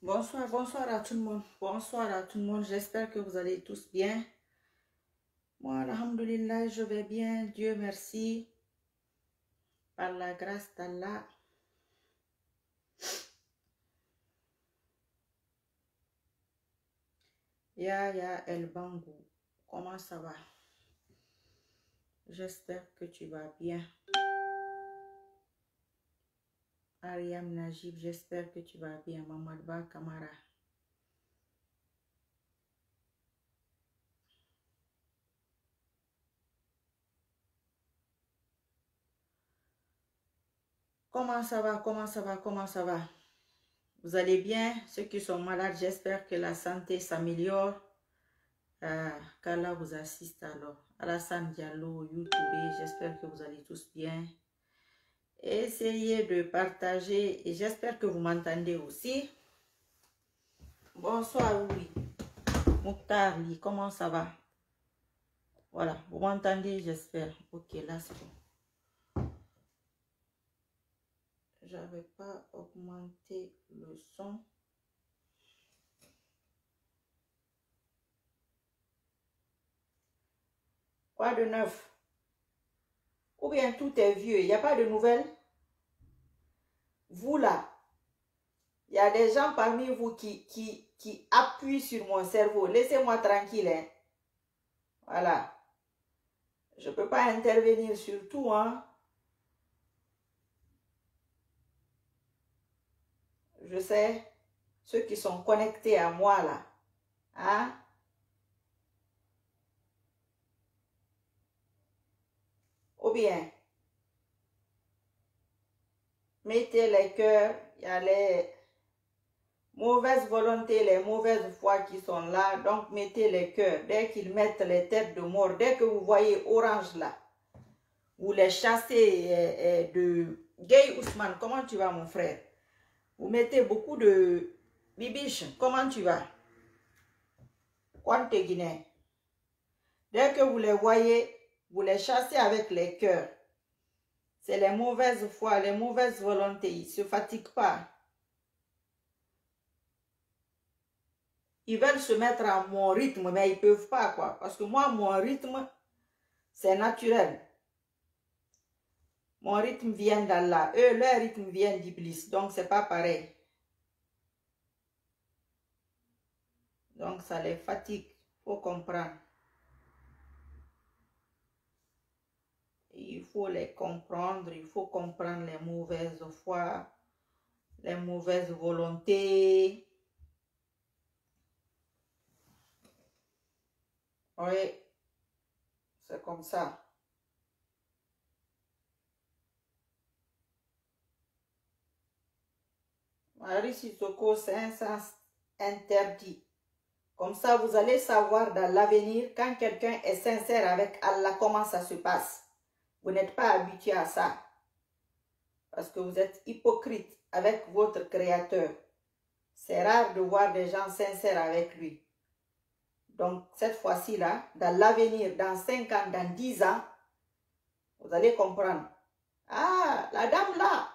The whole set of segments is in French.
Bonsoir, bonsoir à tout le monde. Bonsoir à tout le monde. J'espère que vous allez tous bien. Moi, alhamdoulilah, je vais bien. Dieu merci. Par la grâce d'Allah. Ya El Bangou. Comment ça va? J'espère que tu vas bien. Ariam Najib, j'espère que tu vas bien. Mamadba Kamara. Comment ça va? Comment ça va? Comment ça va? Vous allez bien? Ceux qui sont malades, j'espère que la santé s'améliore. Qu'Allah vous assiste alors. Alassane Diallo, YouTube, j'espère que vous allez tous bien. Essayez de partager et j'espère que vous m'entendez aussi. Bonsoir, oui. Mouktarli, comment ça va? Voilà, vous m'entendez, j'espère. Ok, là c'est bon. J'avais pas augmenté le son. Quoi de neuf? Ou bien tout est vieux, il n'y a pas de nouvelles? Vous là, il y a des gens parmi vous qui appuient sur mon cerveau. Laissez-moi tranquille. Hein? Voilà. Je ne peux pas intervenir sur tout. Hein? Je sais, ceux qui sont connectés à moi là. Hein? Ou bien, mettez les cœurs. Il y a les mauvaises volontés, les mauvaises foi qui sont là. Donc, mettez les cœurs. Dès qu'ils mettent les têtes de mort, dès que vous voyez orange là, vous les chassez de... Gay Ousmane, comment tu vas mon frère? Vous mettez beaucoup de... Bibiche, comment tu vas? Quante Guinée. Dès que vous les voyez, vous les chassez avec les cœurs. C'est les mauvaises foi, les mauvaises volontés. Ils ne se fatiguent pas. Ils veulent se mettre à mon rythme, mais ils ne peuvent pas, quoi. Parce que moi, mon rythme, c'est naturel. Mon rythme vient d'Allah. Eux, leur rythme vient d'Iblis. Donc, c'est pas pareil. Donc, ça les fatigue. Il faut comprendre. Il faut les comprendre. Il faut comprendre les mauvaises foi, les mauvaises volontés. Oui, c'est comme ça. Marie Sissoko, c'est un sens interdit. Comme ça, vous allez savoir dans l'avenir, quand quelqu'un est sincère avec Allah, comment ça se passe. Vous n'êtes pas habitué à ça. Parce que vous êtes hypocrite avec votre Créateur. C'est rare de voir des gens sincères avec lui. Donc, cette fois-ci là, dans l'avenir, dans 5 ans, dans 10 ans, vous allez comprendre. Ah, la dame là,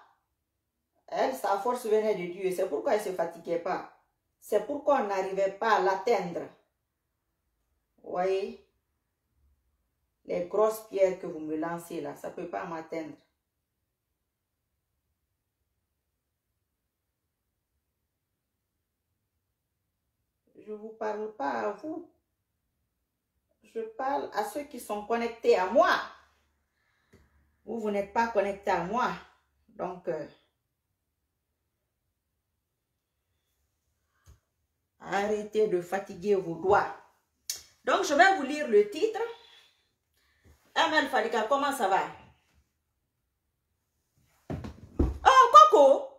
elle, sa force venait de Dieu. C'est pourquoi elle ne se fatiguait pas. C'est pourquoi on n'arrivait pas à l'atteindre. Vous voyez? Les grosses pierres que vous me lancez là, ça ne peut pas m'atteindre. Je ne vous parle pas à vous. Je parle à ceux qui sont connectés à moi. Vous, vous n'êtes pas connectés à moi. Donc, arrêtez de fatiguer vos doigts. Donc, je vais vous lire le titre. Amel Fadika, comment ça va? Oh, Coco!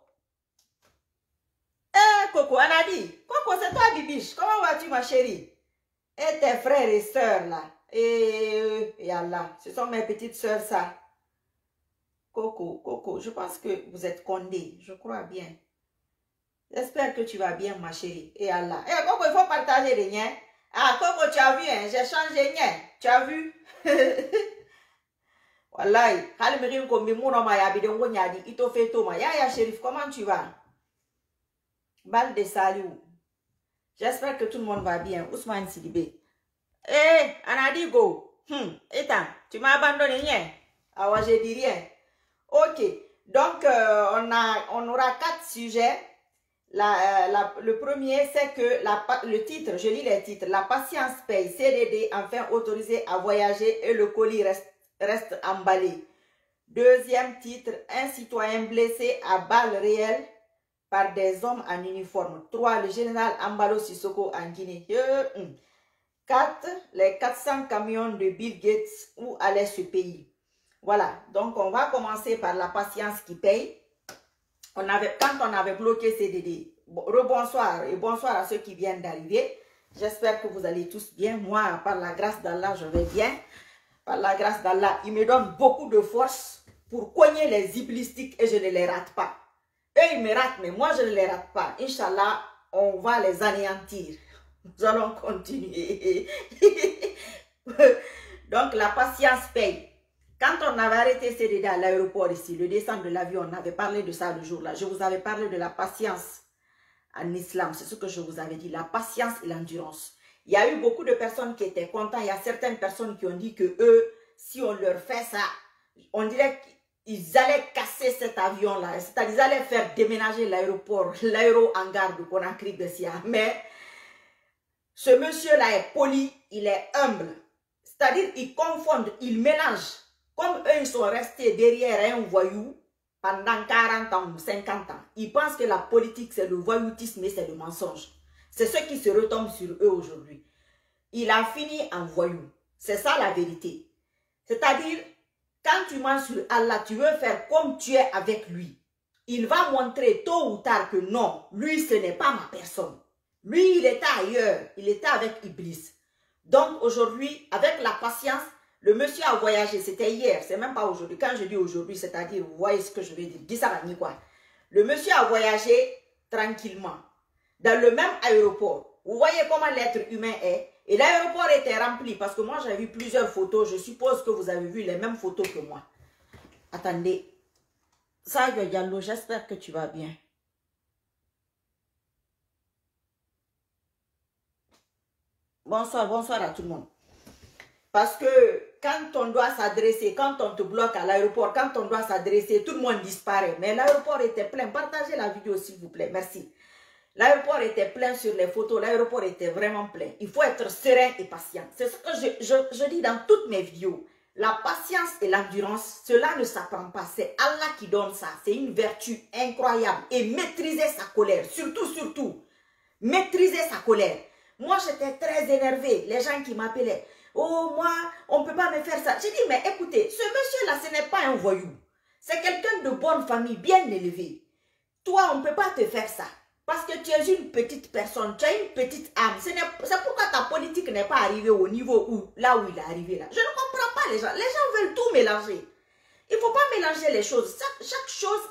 Coco, Anadi. Coco, c'est toi, Bibiche. Comment vas-tu, ma chérie? Et tes frères et sœurs, là. Et Allah, ce sont mes petites sœurs, ça. Coco, je pense que vous êtes Condé. Je crois bien. J'espère que tu vas bien, ma chérie. Et Allah. Eh, Coco, il faut partager les liens. Ah, Coco, tu as vu, hein? J'ai changé les liens. Tu as vu? Wallahi. Ya, Chérif, comment tu vas? Bal de Saliou. J'espère que tout le monde va bien. Ousmane Sidibé. Eh, Anadigo. Ethan, tu m'as abandonné hier. Ah ouais, je dis rien. Ok. Donc, on aura 4 sujets. Le premier, c'est que le titre, je lis les titres. La patience paye. CDD, enfin autorisé à voyager et le colis reste emballé. Deuxième titre, un citoyen blessé à balles réelles par des hommes en uniforme. 3. Le général Ambalo Sissoko en Guinée. 4. Les 400 camions de Bill Gates, où allait ce pays. Voilà, donc on va commencer par la patience qui paye. Quand on avait bloqué CDD, rebonsoir et bonsoir à ceux qui viennent d'arriver. J'espère que vous allez tous bien. Moi, par la grâce d'Allah, je vais bien. Par la grâce d'Allah, il me donne beaucoup de force pour cogner les iblistiques et je ne les rate pas. Eux, ils me ratent, mais moi, je ne les rate pas. Inch'Allah, on va les anéantir. Nous allons continuer. Donc, la patience paye. Quand on avait arrêté CDD à l'aéroport ici, le descente de l'avion, on avait parlé de ça le jour-là. Je vous avais parlé de la patience en islam. C'est ce que je vous avais dit, la patience et l'endurance. Il y a eu beaucoup de personnes qui étaient contentes. Il y a certaines personnes qui ont dit que eux, si on leur fait ça, on dirait qu'ils allaient casser cet avion-là. C'est-à-dire qu'ils allaient faire déménager l'aéroport, l'aéro-hangar de Conakry-Bessia. Mais ce monsieur-là est poli, il est humble. C'est-à-dire qu'ils confondent, ils mélangent. Comme eux, ils sont restés derrière un voyou pendant 40 ans ou 50 ans. Ils pensent que la politique, c'est le voyoutisme et c'est le mensonge. C'est ce qui se retombe sur eux aujourd'hui. Il a fini en voyou. C'est ça la vérité. C'est-à-dire, quand tu mens sur Allah, tu veux faire comme tu es avec lui. Il va montrer tôt ou tard que non, lui, ce n'est pas ma personne. Lui, il était ailleurs. Il était avec Iblis. Donc, aujourd'hui, avec la patience, le monsieur a voyagé. C'était hier, c'est même pas aujourd'hui. Quand je dis aujourd'hui, c'est-à-dire, vous voyez ce que je veux dire. Disarani quoi. Le monsieur a voyagé tranquillement. Dans le même aéroport. Vous voyez comment l'être humain est. Et l'aéroport était rempli. Parce que moi, j'ai vu plusieurs photos. Je suppose que vous avez vu les mêmes photos que moi. Attendez. Sadio Diallo, j'espère que tu vas bien. Bonsoir, bonsoir à tout le monde. Parce que quand on doit s'adresser, quand on te bloque à l'aéroport, quand on doit s'adresser, tout le monde disparaît. Mais l'aéroport était plein. Partagez la vidéo s'il vous plaît. Merci. L'aéroport était plein sur les photos. L'aéroport était vraiment plein. Il faut être serein et patient. C'est ce que je dis dans toutes mes vidéos. La patience et l'endurance, cela ne s'apprend pas. C'est Allah qui donne ça. C'est une vertu incroyable. Et maîtriser sa colère. Surtout, maîtriser sa colère. Moi, j'étais très énervée. Les gens qui m'appelaient. Oh, moi, on ne peut pas me faire ça. J'ai dit, mais écoutez, ce monsieur-là, ce n'est pas un voyou. C'est quelqu'un de bonne famille, bien élevé. Toi, on ne peut pas te faire ça. Parce que tu es une petite personne, tu as une petite âme. C'est pourquoi ta politique n'est pas arrivée au niveau là où il est arrivé. Là. Je ne comprends pas les gens. Les gens veulent tout mélanger. Il ne faut pas mélanger les choses. Chaque chose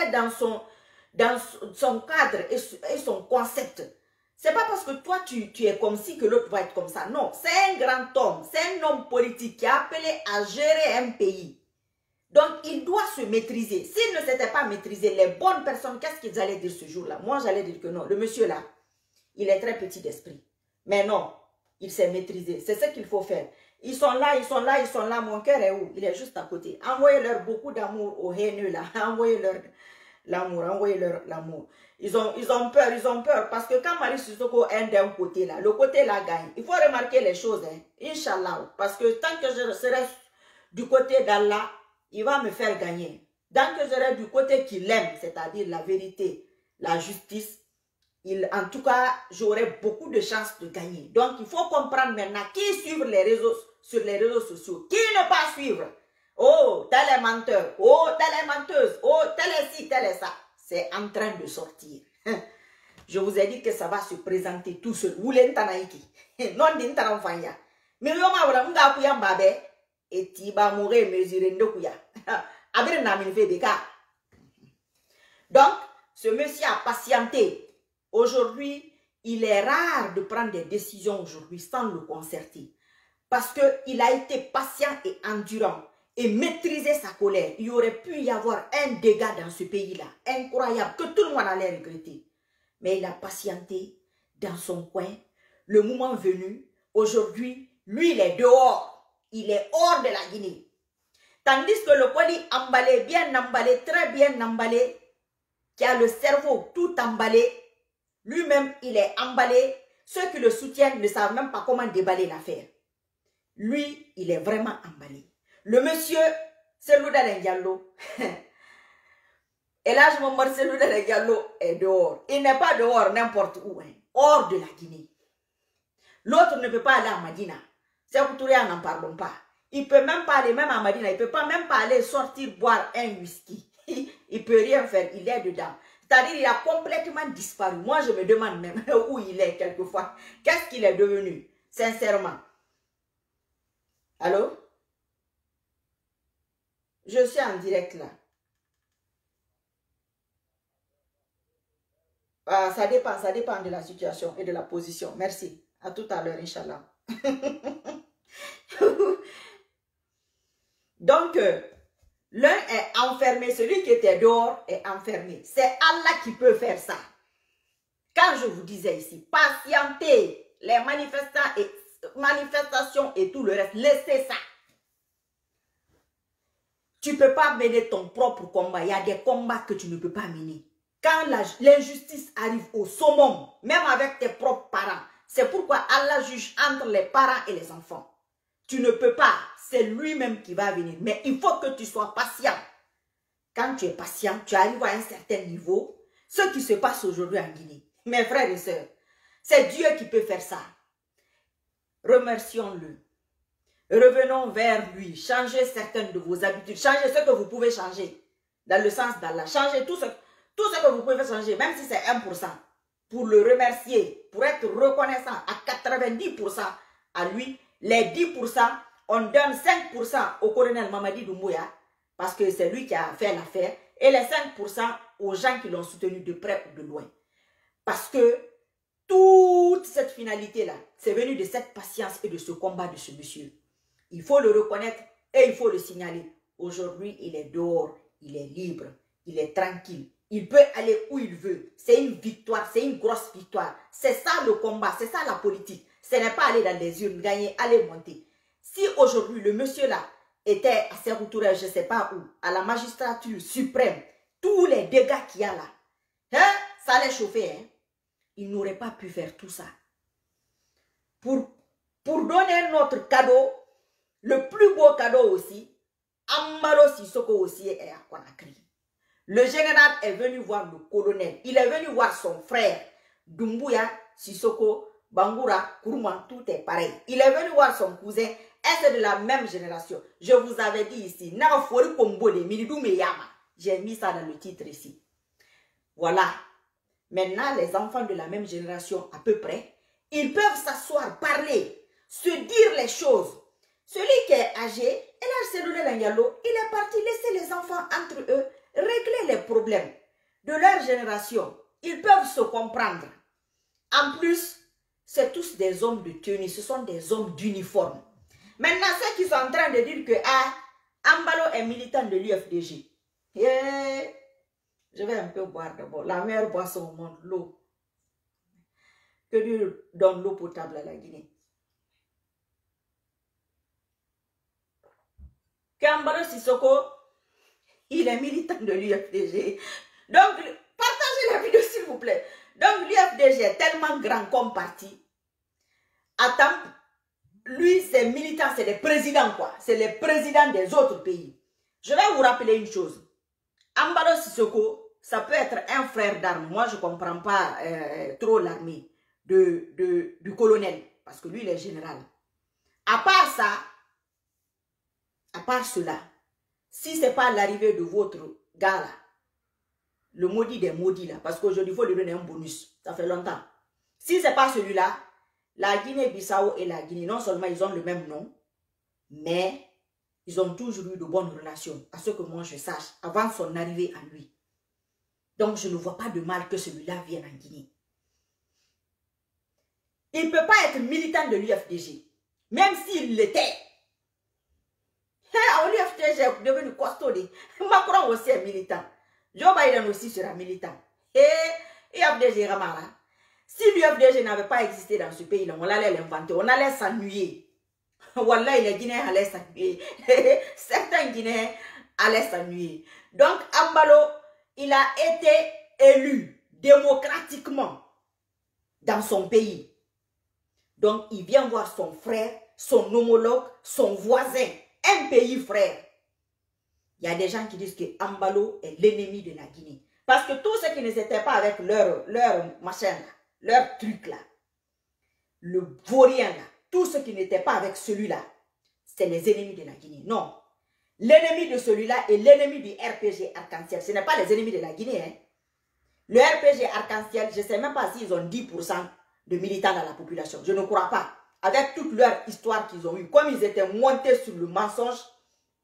est dans son cadre et son concept. C'est pas parce que toi, tu es comme ci que l'autre va être comme ça. Non, c'est un grand homme. C'est un homme politique qui est appelé à gérer un pays. Donc, il doit se maîtriser. S'il ne s'était pas maîtrisé, les bonnes personnes, qu'est-ce qu'ils allaient dire ce jour-là? Moi, j'allais dire que non. Le monsieur-là, il est très petit d'esprit. Mais non, il s'est maîtrisé. C'est ce qu'il faut faire. Ils sont là, ils sont là, ils sont là. Mon cœur est où? Il est juste à côté. Envoyez-leur beaucoup d'amour aux haineux là. Envoyez-leur l'amour, envoyez-leur l'amour. Ils ont peur. Parce que quand Marie Sissoko est d'un côté là, le côté là gagne. Il faut remarquer les choses, hein. Inch'Allah. Parce que tant que je serai du côté d'Allah, il va me faire gagner. Tant que je serai du côté qu'il aime, c'est-à-dire la vérité, la justice, en tout cas, j'aurai beaucoup de chances de gagner. Donc, il faut comprendre maintenant qui suivre sur les réseaux sociaux, qui ne pas suivre. Oh, tel est menteur. Oh, telle est menteuse. Oh, tel est ci, tel est ça. C'est en train de sortir. Je vous ai dit que ça va se présenter tout seul. Vous l'êtes non d'intérêt fanya. Mais yo ma wala nga kuya mbabe et tiba moure mesurer ndokuya. Abir na min fe beka. Donc, ce monsieur a patienté. Aujourd'hui, il est rare de prendre des décisions aujourd'hui sans le concerter. Parce qu'il a été patient et endurant et maîtriser sa colère. Il aurait pu y avoir un dégât dans ce pays-là. Incroyable, que tout le monde allait regretter. Mais il a patienté dans son coin. Le moment venu, aujourd'hui, lui, il est dehors. Il est hors de la Guinée. Tandis que le Koli emballé, bien emballé, très bien emballé, qui a le cerveau tout emballé, lui-même, il est emballé. Ceux qui le soutiennent ne savent même pas comment déballer l'affaire. Lui, il est vraiment emballé. Le monsieur, Cellou Dalein Diallo, et là, je me mets Cellou Dalein Diallo est dehors. Il n'est pas dehors n'importe où, hein, hors de la Guinée. L'autre ne peut pas aller à Madina. Sékou Touré, n'en parlons pas. Il ne peut même pas aller même à Madina. Il ne peut pas même pas aller sortir boire un whisky. Il ne peut rien faire. Il est dedans. C'est-à-dire qu'il a complètement disparu. Moi, je me demande même où il est quelquefois. Qu'est-ce qu'il est devenu? Sincèrement. Allô? Je suis en direct là. Ah, ça dépend de la situation et de la position. Merci. À tout à l'heure, Inch'Allah. Donc, l'un est enfermé, celui qui était dehors est enfermé. C'est Allah qui peut faire ça. Quand je vous disais ici, patientez, les manifestations et tout le reste, laissez ça. Tu ne peux pas mener ton propre combat. Il y a des combats que tu ne peux pas mener. Quand l'injustice arrive au summum, même avec tes propres parents, c'est pourquoi Allah juge entre les parents et les enfants. Tu ne peux pas, c'est lui-même qui va venir. Mais il faut que tu sois patient. Quand tu es patient, tu arrives à un certain niveau. Ce qui se passe aujourd'hui en Guinée, mes frères et sœurs, c'est Dieu qui peut faire ça. Remercions-le. Revenons vers lui. Changez certaines de vos habitudes. Changez ce que vous pouvez changer. Dans le sens d'Allah. Changez tout ce que vous pouvez changer, même si c'est 1%. Pour le remercier, pour être reconnaissant à 90% à lui. Les 10%, on donne 5% au colonel Mamadi Doumbouya, parce que c'est lui qui a fait l'affaire, et les 5% aux gens qui l'ont soutenu de près ou de loin. Parce que toute cette finalité-là, c'est venu de cette patience et de ce combat de ce monsieur. Il faut le reconnaître et il faut le signaler. Aujourd'hui, il est dehors, il est libre, il est tranquille. Il peut aller où il veut. C'est une victoire, c'est une grosse victoire. C'est ça le combat, c'est ça la politique. Ce n'est pas aller dans les urnes, gagner, aller monter. Si aujourd'hui, le monsieur-là était à Sékou Touré, je ne sais pas où, à la magistrature suprême, tous les dégâts qu'il y a là, hein, ça allait chauffer. Hein? Il n'aurait pas pu faire tout ça. Pour donner notre cadeau, le plus beau cadeau aussi, Ambalo Sissoko aussi est à Conakry. Le général est venu voir le colonel. Il est venu voir son frère, Doumbouya, Sissoko, Bangoura, Kourouman, tout est pareil. Il est venu voir son cousin, et c'est de la même génération. Je vous avais dit ici, j'ai mis ça dans le titre ici. Voilà. Maintenant, les enfants de la même génération, à peu près, ils peuvent s'asseoir, parler, se dire les choses. Celui qui est âgé, et là, Cellou Dalein Diallo, il est parti laisser les enfants entre eux, régler les problèmes de leur génération. Ils peuvent se comprendre. En plus, c'est tous des hommes de tenue, ce sont des hommes d'uniforme. Maintenant, ceux qui sont en train de dire que Ambalo est militant de l'UFDG. Je vais un peu boire d'abord. La meilleure boisson au monde, l'eau. Que Dieu donne l'eau potable à la Guinée. Ambalo Sissoko, il est militant de l'UFDG. Donc, partagez la vidéo s'il vous plaît. Donc, l'UFDG est tellement grand comme parti. Attends, lui, c'est militant, c'est les présidents, quoi. C'est les présidents des autres pays. Je vais vous rappeler une chose. Ambalo Sissoko, ça peut être un frère d'armes. Moi, je ne comprends pas trop l'armée du colonel. Parce que lui, il est général. À part ça, à part cela, si ce n'est pas l'arrivée de votre gars là, le maudit des maudits là, parce qu'aujourd'hui, il faut lui donner un bonus. Ça fait longtemps. Si ce n'est pas celui-là, la Guinée-Bissau et la Guinée, non seulement ils ont le même nom, mais ils ont toujours eu de bonnes relations, à ce que moi je sache, avant son arrivée à lui. Donc je ne vois pas de mal que celui-là vienne en Guinée. Il ne peut pas être militant de l'UFDG, même s'il l'était. L'UFDG est devenu costaud. Macron aussi est militant. Joe Biden aussi sera militant. Et UFDG Ramara. Si l'UFDG n'avait pas existé dans ce pays-là, on allait l'inventer, on allait s'ennuyer. Wallah, les Guinéens allaient s'ennuyer. Certains Guinéens allaient s'ennuyer. Donc, Ambalo, il a été élu démocratiquement dans son pays. Donc, il vient voir son frère, son homologue, son voisin, un pays frère. Il y a des gens qui disent que Ambalo est l'ennemi de la Guinée. Parce que tous ceux qui ne s'étaient pas avec leur machin, leur truc là, le vaurien là, tous ceux qui n'étaient pas avec celui-là, c'est les ennemis de la Guinée. Non. L'ennemi de celui-là est l'ennemi du RPG Arc-en-Ciel. Ce n'est pas les ennemis de la Guinée. Hein. Le RPG Arc-en-Ciel, je ne sais même pas s'ils ont 10% de militants dans la population. Je ne crois pas. Avec toute leur histoire qu'ils ont eue, comme ils étaient montés sur le mensonge,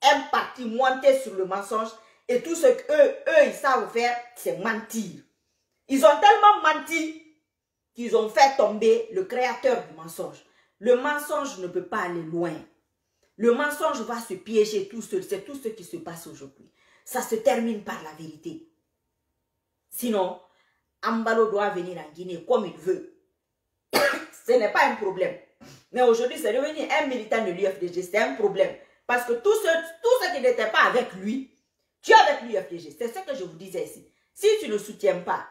un parti monté sur le mensonge, et tout ce qu'eux, ils savent faire, c'est mentir. Ils ont tellement menti qu'ils ont fait tomber le créateur du mensonge. Le mensonge ne peut pas aller loin. Le mensonge va se piéger tout seul. C'est tout ce qui se passe aujourd'hui. Ça se termine par la vérité. Sinon, Ambalo doit venir en Guinée comme il veut. Ce n'est pas un problème. Mais aujourd'hui, c'est devenu un militant de l'UFDG. C'est un problème. Parce que tous ceux qui n'étaient pas avec lui, tu es avec l'UFDG. C'est ce que je vous disais ici. Si tu ne soutiens pas,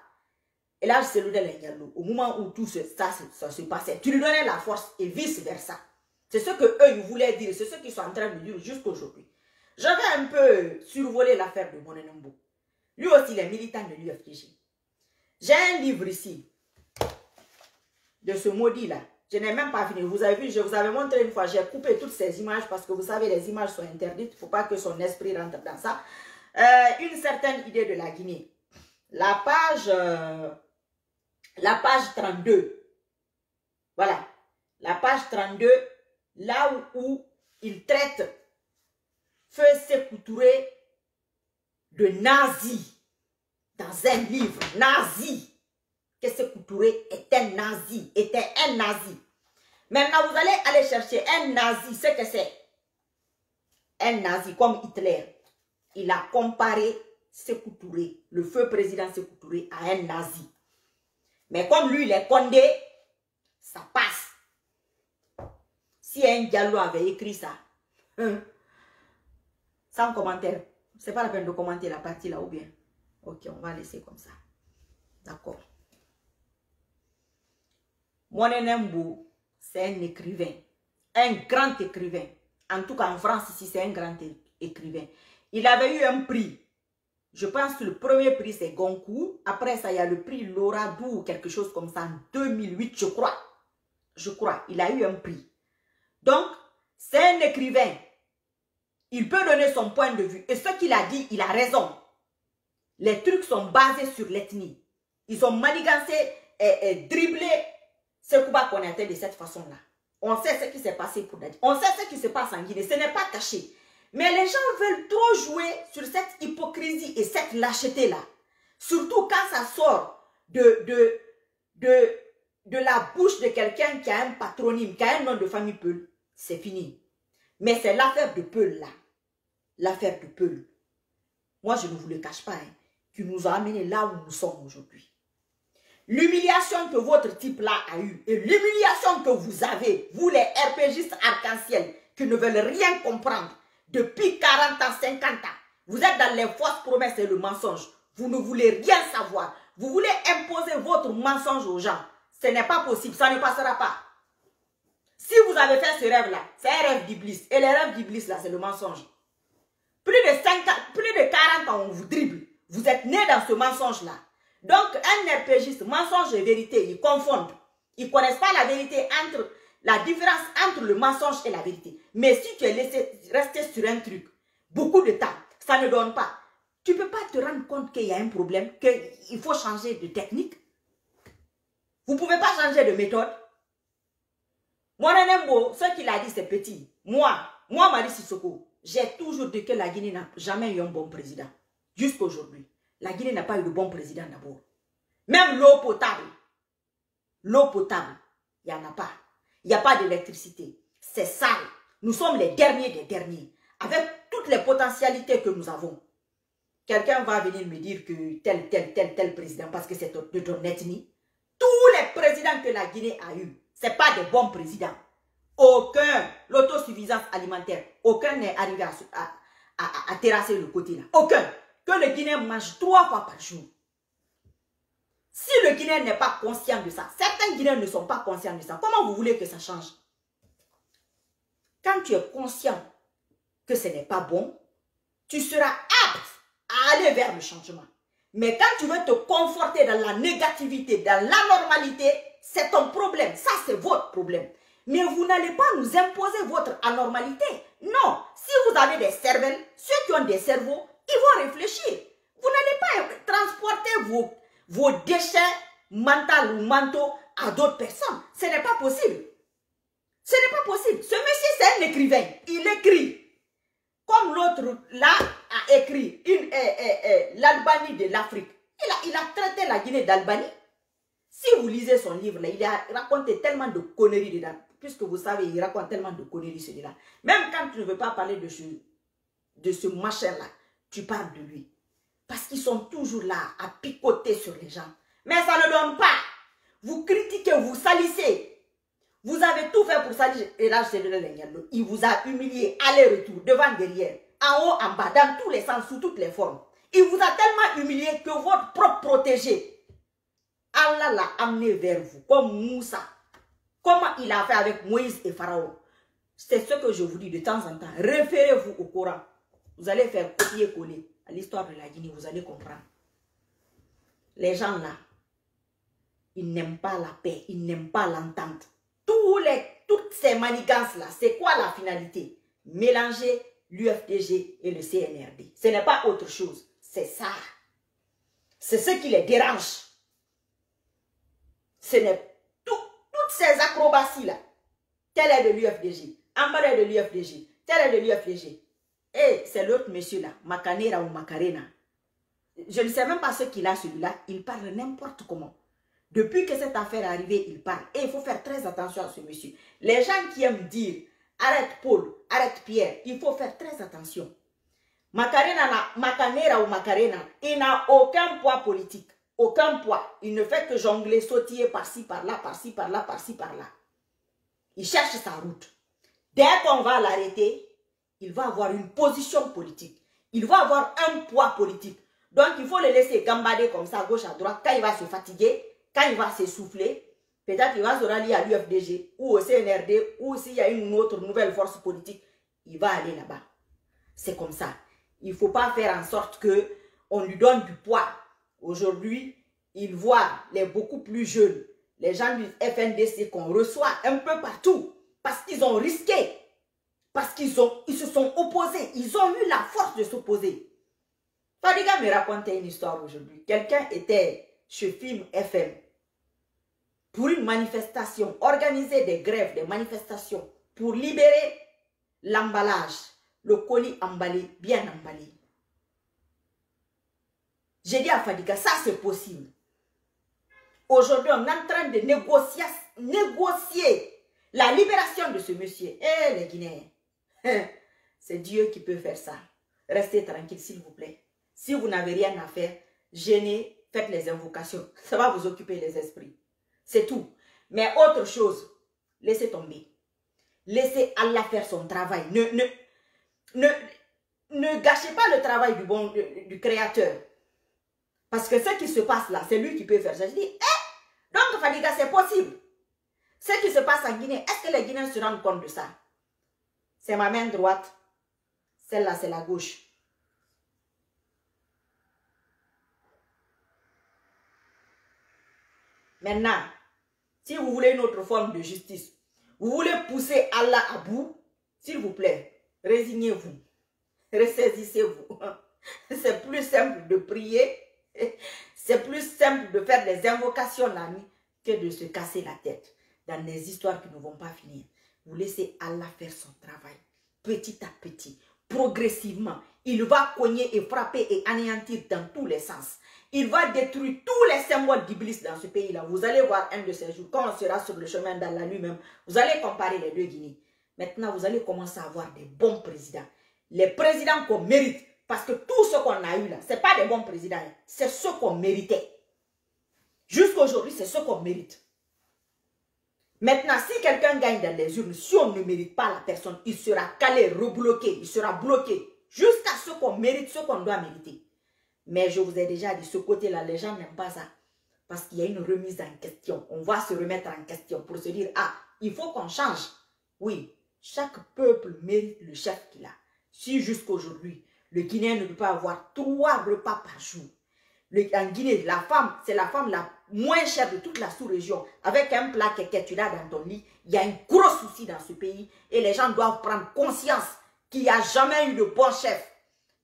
et là, c'est le Diallo, au moment où tout ça se passait, tu lui donnais la force et vice-versa. C'est ce que eux ils voulaient dire, c'est ce qu'ils sont en train de dire jusqu'aujourd'hui. Je vais un peu survoler l'affaire de Monenembo. Lui aussi, il est militant de l'UFDG. J'ai un livre ici, de ce maudit-là. Je n'ai même pas fini. Vous avez vu, je vous avais montré une fois, j'ai coupé toutes ces images parce que vous savez, les images sont interdites. Il ne faut pas que son esprit rentre dans ça. Une certaine idée de la Guinée. La page 32. Voilà. La page 32, là où il traite Feu Sékou Touré de nazi. Dans un livre, nazi. Que Sékou Touré était un nazi. Maintenant, vous allez aller chercher un nazi. Ce que c'est. Un nazi comme Hitler. Il a comparé Sékou Touré, le feu président Sékou Touré, à un nazi. Mais comme lui, il est Condé, ça passe. Si un Diallo avait écrit ça, sans commentaire, c'est pas la peine de commenter la partie là ou bien. Ok, on va laisser comme ça. D'accord. Monenembo, c'est un écrivain. Un grand écrivain. En tout cas, en France, ici, c'est un grand écrivain. Il avait eu un prix. Je pense que le premier prix, c'est Goncourt. Après ça, il y a le prix Loradou ou quelque chose comme ça en 2008, je crois. Je crois. Il a eu un prix. Donc, c'est un écrivain. Il peut donner son point de vue. Et ce qu'il a dit, il a raison. Les trucs sont basés sur l'ethnie. Ils ont manigancé et dribblé Sekouba Konaté de cette façon-là. On sait ce qui s'est passé pour Dadi. On sait ce qui se passe en Guinée. Ce n'est pas caché. Mais les gens veulent trop jouer sur cette hypocrisie et cette lâcheté-là. Surtout quand ça sort de la bouche de quelqu'un qui a un patronyme, qui a un nom de famille Peul. C'est fini. Mais c'est l'affaire de Peul là. L'affaire de Peul. Moi, je ne vous le cache pas, hein, qui nous a amenés là où nous sommes aujourd'hui. L'humiliation que votre type-là a eue et l'humiliation que vous avez, vous les RPGistes arc-en-ciel, qui ne veulent rien comprendre, depuis 40 ans, 50 ans, vous êtes dans les fausses promesses et le mensonge. Vous ne voulez rien savoir. Vous voulez imposer votre mensonge aux gens. Ce n'est pas possible, ça ne passera pas. Si vous avez fait ce rêve-là, c'est un rêve d'Iblis. Et les rêves d'Iblis, là, c'est le mensonge. Plus de 40 ans, on vous dribble. Vous êtes né dans ce mensonge-là. Donc, un RPGiste, mensonge et vérité, ils confondent. Ils ne connaissent pas la vérité entre la différence entre le mensonge et la vérité. Mais si tu es laissé rester sur un truc, beaucoup de temps, ça ne donne pas. Tu ne peux pas te rendre compte qu'il y a un problème, qu'il faut changer de technique. Vous ne pouvez pas changer de méthode. Monenembo, ce qu'il a dit, c'est petit. Moi, Marie Sissoko, j'ai toujours dit que la Guinée n'a jamais eu un bon président. Jusqu'aujourd'hui. La Guinée n'a pas eu de bon président d'abord. Même l'eau potable, il n'y en a pas. Il n'y a pas d'électricité. C'est sale. Nous sommes les derniers des derniers. Avec toutes les potentialités que nous avons. quelqu'un va venir me dire que tel président, parce que c'est de ton ethnie. Tous les présidents que la Guinée a eu, ce n'est pas des bons présidents. Aucun, l'autosuffisance alimentaire, aucun n'est arrivé à terrasser le côté là. Aucun. Que le Guinéen mange 3 fois par jour. Si le Guinéen n'est pas conscient de ça, certains Guinéens ne sont pas conscients de ça, comment vous voulez que ça change? Quand tu es conscient que ce n'est pas bon, tu seras apte à aller vers le changement. Mais quand tu veux te conforter dans la négativité, dans l'anormalité, c'est ton problème. Ça, c'est votre problème. Mais vous n'allez pas nous imposer votre anormalité. Non. Si vous avez des cervelles, ceux qui ont des cerveaux, ils vont réfléchir. Vous n'allez pas transporter vos déchets mentaux ou mentaux à d'autres personnes. Ce n'est pas possible. Ce n'est pas possible. Ce monsieur, c'est un écrivain. Il écrit. Comme l'autre, là, a écrit l'Albanie de l'Afrique. Il a traité la Guinée d'Albanie. Si vous lisez son livre, là, il a raconté tellement de conneries dedans. Puisque vous savez, il raconte tellement de conneries celui-là. Même quand tu ne veux pas parler de ce machin-là, tu parles de lui. Parce qu'ils sont toujours là à picoter sur les gens. Mais ça ne donne pas. Vous critiquez, vous salissez. Vous avez tout fait pour salir. Et là, il vous a humilié, aller-retour, devant, derrière, en haut, en bas, dans tous les sens, sous toutes les formes. Il vous a tellement humilié que votre propre protégé, Allah l'a amené vers vous, comme Moussa. Comment il a fait avec Moïse et Pharaon. C'est ce que je vous dis de temps en temps. Référez-vous au Coran. Vous allez faire copier-coller à l'histoire de la Guinée. Vous allez comprendre. Les gens là, ils n'aiment pas la paix. Ils n'aiment pas l'entente. Toutes ces manigances-là, c'est quoi la finalité? Mélanger l'UFDG et le CNRD. Ce n'est pas autre chose. C'est ça. C'est ce qui les dérange. Ce n'est toutes ces acrobaties-là. Tel est de l'UFDG. Ambar est de l'UFDG. Tel est de l'UFDG. Et c'est l'autre monsieur-là, Makanera ou Macarena. Je ne sais même pas ce qu'il a celui-là. Il parle n'importe comment. Depuis que cette affaire est arrivée, il parle. Et il faut faire très attention à ce monsieur. Les gens qui aiment dire, arrête Paul, arrête Pierre, il faut faire très attention. Makanera ou Macarena, il n'a aucun poids politique. Aucun poids. Il ne fait que jongler, sautiller par-ci, par-là, par-ci, par-là, par-ci, par-là. Il cherche sa route. Dès qu'on va l'arrêter, il va avoir une position politique. Il va avoir un poids politique. Donc, il faut le laisser gambader comme ça, à gauche, à droite. Quand il va se fatiguer, quand il va s'essouffler, peut-être qu'il va se rallier à l'UFDG ou au CNRD ou s'il y a une autre nouvelle force politique, il va aller là-bas. C'est comme ça. Il ne faut pas faire en sorte qu'on lui donne du poids. Aujourd'hui, il voit les beaucoup plus jeunes, les gens du FNDC qu'on reçoit un peu partout, parce qu'ils ont risqué, parce qu'ils se sont opposés, ils ont eu la force de s'opposer. Fadiga me racontait une histoire aujourd'hui. Quelqu'un était chez Film FM pour une manifestation, organiser des grèves, des manifestations, pour libérer l'emballage, le colis emballé, bien emballé. J'ai dit à Fadiga, ça c'est possible. Aujourd'hui, on est en train de négocier la libération de ce monsieur. Eh, les Guinéens, c'est Dieu qui peut faire ça. Restez tranquille, s'il vous plaît. Si vous n'avez rien à faire, gênez, faites les invocations. Ça va vous occuper les esprits. C'est tout. Mais autre chose, laissez tomber. Laissez Allah faire son travail. Ne gâchez pas le travail du Créateur. Parce que ce qui se passe là, c'est lui qui peut faire ça. Je dis, donc Fadiga, c'est possible. Ce qui se passe en Guinée, est-ce que les Guinéens se rendent compte de ça? C'est ma main droite. Celle-là, c'est la gauche. Maintenant, si vous voulez une autre forme de justice, vous voulez pousser Allah à bout, s'il vous plaît, résignez-vous. Ressaisissez-vous. C'est plus simple de prier. C'est plus simple de faire des invocations la nuit que de se casser la tête dans des histoires qui ne vont pas finir. Vous laissez Allah faire son travail petit à petit, progressivement. Il va cogner et frapper et anéantir dans tous les sens. Il va détruire tous les symboles d'Iblis dans ce pays-là. Vous allez voir un de ces jours, quand on sera sur le chemin d'Allah lui-même, vous allez comparer les deux Guinées. Maintenant, vous allez commencer à avoir des bons présidents. Les présidents qu'on mérite, Parce que tout ce qu'on a eu là, ce n'est pas des bons présidents. C'est ce qu'on méritait. Jusqu'à aujourd'hui, c'est ce qu'on mérite. Maintenant, si quelqu'un gagne dans les urnes, si on ne mérite pas la personne, il sera calé, rebloqué, il sera bloqué. Jusqu'à ce qu'on mérite, ce qu'on doit mériter. Mais je vous ai déjà dit, ce côté-là, les gens n'aiment pas ça. Parce qu'il y a une remise en question. On va se remettre en question pour se dire, ah, il faut qu'on change. Oui, chaque peuple mérite le chef qu'il a. Si jusqu'aujourd'hui, le Guinéen ne peut pas avoir 3 repas par jour. En Guinée, la femme, c'est la femme la moins chère de toute la sous-région. Avec un plat que tu as dans ton lit, il y a un gros souci dans ce pays. Et les gens doivent prendre conscience qu'il n'y a jamais eu de bon chef.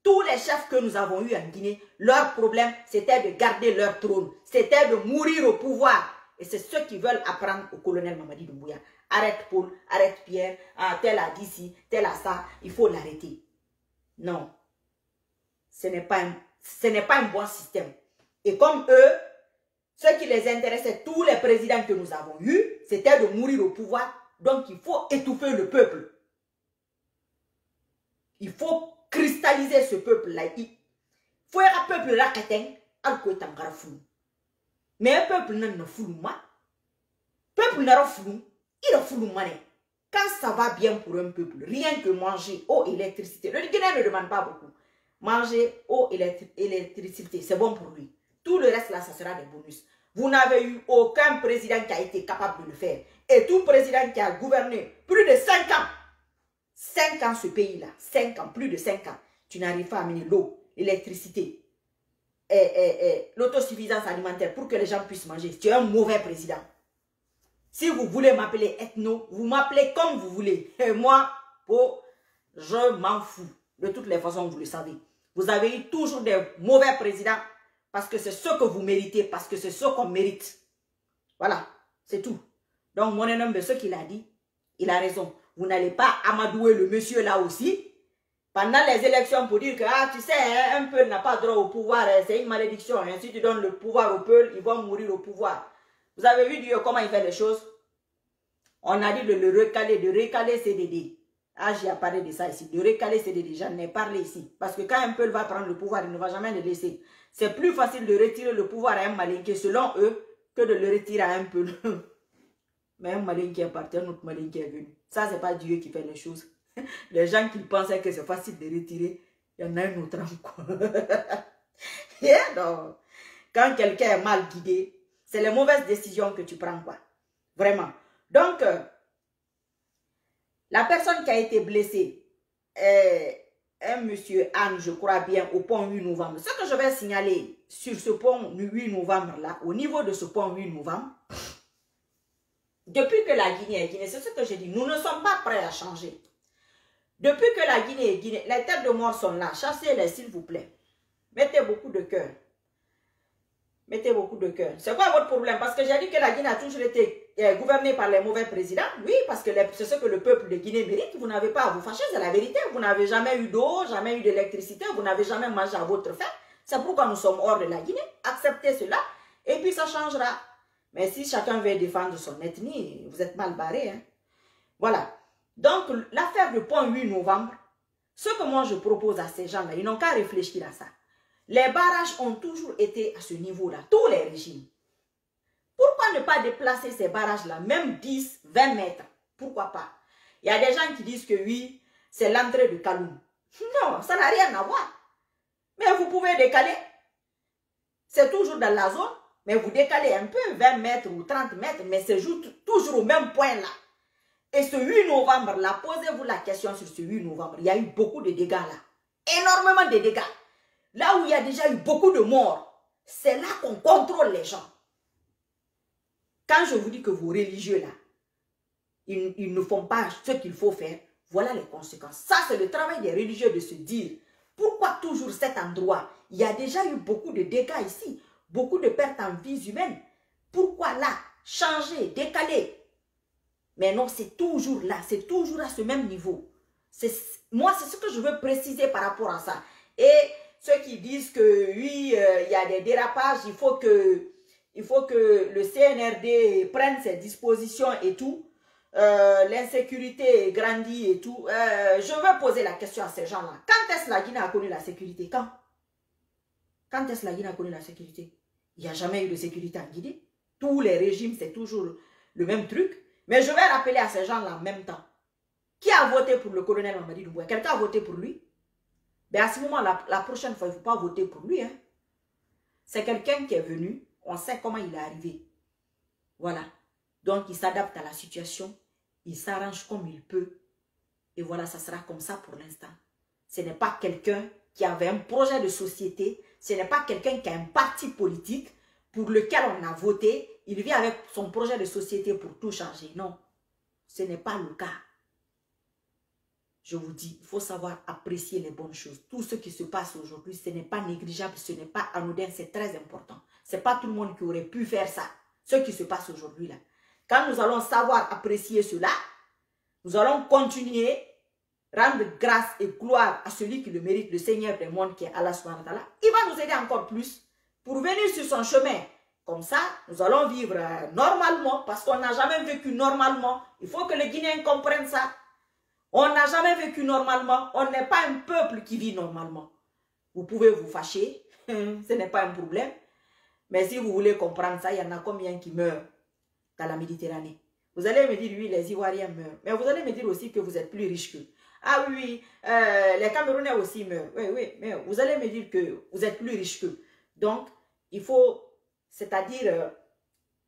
Tous les chefs que nous avons eus en Guinée, leur problème, c'était de garder leur trône. C'était de mourir au pouvoir. Et c'est ce qu'ils veulent apprendre au colonel Mamadi Doumbouya. Arrête Paul, arrête Pierre, ah, tel a dit ci, tel a ça, il faut l'arrêter. Non, ce n'est pas un bon système. Et comme eux, ce qui les intéressait, tous les présidents que nous avons eus, c'était de mourir au pouvoir. Donc il faut étouffer le peuple. Il faut cristalliser ce peuple-là. Il faut un peuple là mais un peuple n'a pas fou. Peuple n'a pas fou. Il a fou. Quand ça va bien pour un peuple, rien que manger, eau, électricité. Le Guinéen ne demande pas beaucoup. Manger, eau, électricité, c'est bon pour lui. Tout le reste là, ça sera des bonus. Vous n'avez eu aucun président qui a été capable de le faire. Et tout président qui a gouverné plus de 5 ans. 5 ans ce pays-là, 5 ans, plus de 5 ans, tu n'arrives pas à amener l'eau, l'électricité et l'autosuffisance alimentaire pour que les gens puissent manger. Tu es un mauvais président. Si vous voulez m'appeler ethno, vous m'appelez comme vous voulez. Et moi, je m'en fous. De toutes les façons, vous le savez. Vous avez eu toujours des mauvais présidents parce que c'est ce que vous méritez, parce que c'est ce qu'on mérite. Voilà, c'est tout. Donc, mon énorme, ce qu'il a dit, il a raison. Vous n'allez pas amadouer le monsieur là aussi pendant les élections pour dire que, ah, tu sais, un peuple n'a pas droit au pouvoir, c'est une malédiction. Hein. Si tu donnes le pouvoir au peuple, ils vont mourir au pouvoir. Vous avez vu Dieu comment il fait les choses? On a dit de le recaler CDD. Ah, j'ai parlé de ça ici, de recaler CDD, j'en ai parlé ici. Parce que quand un peuple va prendre le pouvoir, il ne va jamais le laisser. C'est plus facile de retirer le pouvoir à un malinqué, selon eux, que de le retirer à un peuple. Mais un malin qui est parti, un autre malin qui est venu. Ça, ce n'est pas Dieu qui fait les choses. Les gens qui pensaient que c'est facile de retirer, il y en a un autre encore. Yeah, donc, quand quelqu'un est mal guidé, c'est les mauvaises décisions que tu prends, quoi. Vraiment. Donc, la personne qui a été blessée est un monsieur Anne, je crois bien, au pont 8 novembre. Ce que je vais signaler sur ce pont 8 novembre là, au niveau de ce pont 8 novembre, depuis que la Guinée est Guinée, c'est ce que j'ai dit, nous ne sommes pas prêts à changer. Depuis que la Guinée est Guinée, les têtes de mort sont là, chassez-les s'il vous plaît. Mettez beaucoup de cœur. Mettez beaucoup de cœur. C'est quoi votre problème? Parce que j'ai dit que la Guinée a toujours été gouvernée par les mauvais présidents. Oui, parce que c'est ce que le peuple de Guinée mérite. Vous n'avez pas à vous fâcher, c'est la vérité. Vous n'avez jamais eu d'eau, jamais eu d'électricité, vous n'avez jamais mangé à votre faim. C'est pourquoi nous sommes hors de la Guinée. Acceptez cela et puis ça changera. Mais si chacun veut défendre son ethnie, vous êtes mal barré. Hein? Voilà. Donc, l'affaire du pont 8 novembre, ce que moi je propose à ces gens-là, ils n'ont qu'à réfléchir à ça. Les barrages ont toujours été à ce niveau-là, tous les régimes. Pourquoi ne pas déplacer ces barrages-là, même 10, 20 mètres? Pourquoi pas? Il y a des gens qui disent que oui, c'est l'entrée de Kaloum. Non, ça n'a rien à voir. Mais vous pouvez décaler. C'est toujours dans la zone, mais vous décalez un peu, 20 mètres ou 30 mètres, mais c'est toujours au même point là. Et ce 8 novembre là, posez-vous la question sur ce 8 novembre. Il y a eu beaucoup de dégâts là. Énormément de dégâts. Là où il y a déjà eu beaucoup de morts, c'est là qu'on contrôle les gens. Quand je vous dis que vos religieux là, ils ne font pas ce qu'il faut faire, voilà les conséquences. Ça, c'est le travail des religieux de se dire, pourquoi toujours cet endroit? Il y a déjà eu beaucoup de dégâts ici, beaucoup de pertes en vies humaines. Pourquoi là? Changer, décaler. Mais non, c'est toujours là, c'est toujours à ce même niveau. Moi, c'est ce que je veux préciser par rapport à ça. Et ceux qui disent que oui, il y a des dérapages, il faut que le CNRD prenne ses dispositions et tout. l'insécurité grandit et tout. Je veux poser la question à ces gens-là. Quand est-ce que la Guinée a connu la sécurité? Quand est-ce que la Guinée a connu la sécurité? Il n'y a jamais eu de sécurité en Guinée. Tous les régimes, c'est toujours le même truc. Mais je vais rappeler à ces gens-là en même temps. Qui a voté pour le colonel Mamadi Doumbouya? Quelqu'un a voté pour lui? Ben à ce moment, la prochaine fois, il ne faut pas voter pour lui. Hein. C'est quelqu'un qui est venu. On sait comment il est arrivé. Voilà. Donc, il s'adapte à la situation. Il s'arrange comme il peut. Et voilà, ça sera comme ça pour l'instant. Ce n'est pas quelqu'un qui avait un projet de société. Ce n'est pas quelqu'un qui a un parti politique pour lequel on a voté. Il vient avec son projet de société pour tout changer. Non, ce n'est pas le cas. Je vous dis, il faut savoir apprécier les bonnes choses. Tout ce qui se passe aujourd'hui, ce n'est pas négligeable, ce n'est pas anodin, c'est très important. Ce n'est pas tout le monde qui aurait pu faire ça. Ce qui se passe aujourd'hui là. Quand nous allons savoir apprécier cela, nous allons continuer, rendre grâce et gloire à celui qui le mérite, le Seigneur des mondes qui est Allah subhanahu wa ta'ala. Il va nous aider encore plus pour venir sur son chemin. Comme ça, nous allons vivre normalement parce qu'on n'a jamais vécu normalement. Il faut que les Guinéens comprennent ça. On n'a jamais vécu normalement. On n'est pas un peuple qui vit normalement. Vous pouvez vous fâcher. Ce n'est pas un problème. Mais si vous voulez comprendre ça, il y en a combien qui meurent dans la Méditerranée? Vous allez me dire, oui, les Ivoiriens meurent. Mais vous allez me dire aussi que vous êtes plus riches qu'eux. Ah oui, les Camerounais aussi meurent. Oui, oui, mais vous allez me dire que vous êtes plus riches qu'eux. Donc, il faut, c'est-à-dire,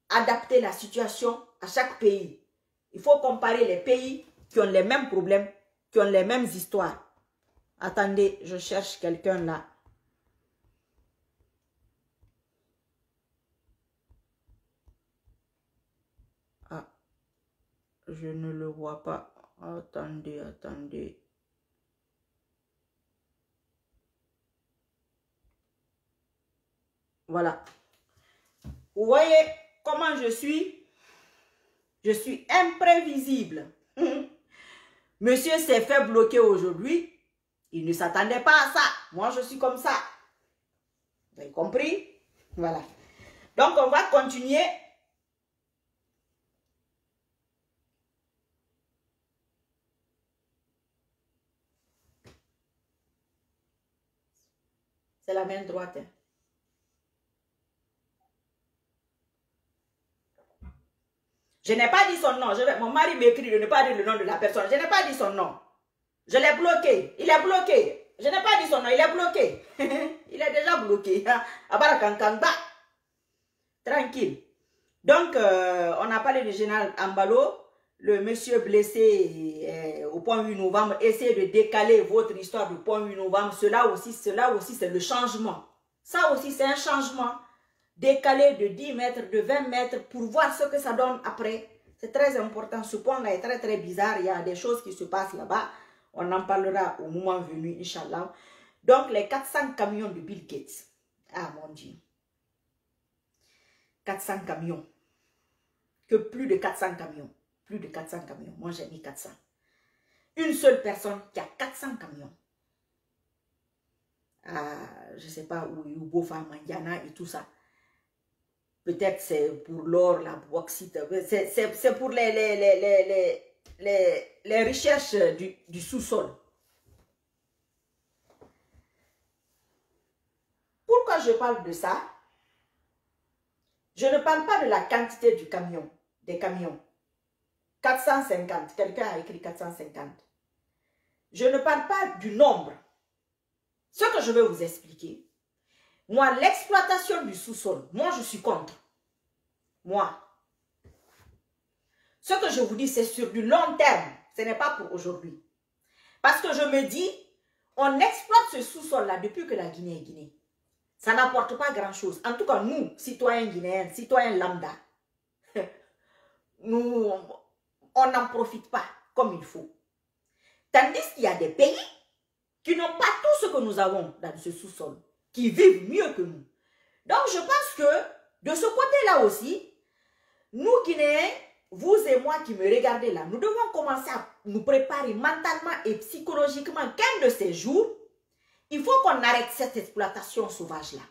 adapter la situation à chaque pays. Il faut comparer les pays qui ont les mêmes problèmes, qui ont les mêmes histoires. Attendez, je cherche quelqu'un là. Ah, je ne le vois pas. Attendez, attendez. Voilà. Vous voyez comment je suis? Je suis imprévisible. Monsieur s'est fait bloquer aujourd'hui. Il ne s'attendait pas à ça. Moi, je suis comme ça. Vous avez compris? Voilà. Donc, on va continuer. C'est la main droite. Hein. Je n'ai pas dit son nom. Mon mari m'écrit de ne pas dire le nom de la personne. Je n'ai pas dit son nom. Je l'ai bloqué. Il est bloqué. Je n'ai pas dit son nom. Il est bloqué. Il est déjà bloqué. Tranquille. Donc, on a parlé du général Ambalo. Le monsieur blessé au point 8 novembre. Essayez de décaler votre histoire du point 8 novembre. Cela aussi c'est le changement. Ça aussi, c'est un changement. Décaler de 10 mètres, de 20 mètres pour voir ce que ça donne après. C'est très important. Ce point-là est très très bizarre. Il y a des choses qui se passent là-bas. On en parlera au moment venu, Inch'Allah. Donc, les 400 camions de Bill Gates. Ah mon Dieu. 400 camions. Que plus de 400 camions. Plus de 400 camions. Moi, j'ai mis 400. Une seule personne qui a 400 camions. Ah, je ne sais pas où, Bofa, Mandiana et tout ça. Peut-être c'est pour l'or, la bauxite. C'est pour les recherches du sous-sol. Pourquoi je parle de ça? Je ne parle pas de la quantité du camion, des camions. 450. Quelqu'un a écrit 450. Je ne parle pas du nombre. Ce que je vais vous expliquer. Moi, l'exploitation du sous-sol, moi, je suis contre. Moi. Ce que je vous dis, c'est sur du long terme. Ce n'est pas pour aujourd'hui. Parce que je me dis, on exploite ce sous-sol-là depuis que la Guinée est Guinée. Ça n'apporte pas grand-chose. En tout cas, nous, citoyens guinéens, citoyens lambda, nous, on n'en profite pas comme il faut. Tandis qu'il y a des pays qui n'ont pas tout ce que nous avons dans ce sous-sol, qui vivent mieux que nous. Donc, je pense que de ce côté-là aussi, nous, Guinéens, vous et moi qui me regardez là, nous devons commencer à nous préparer mentalement et psychologiquement qu'un de ces jours, il faut qu'on arrête cette exploitation sauvage-là.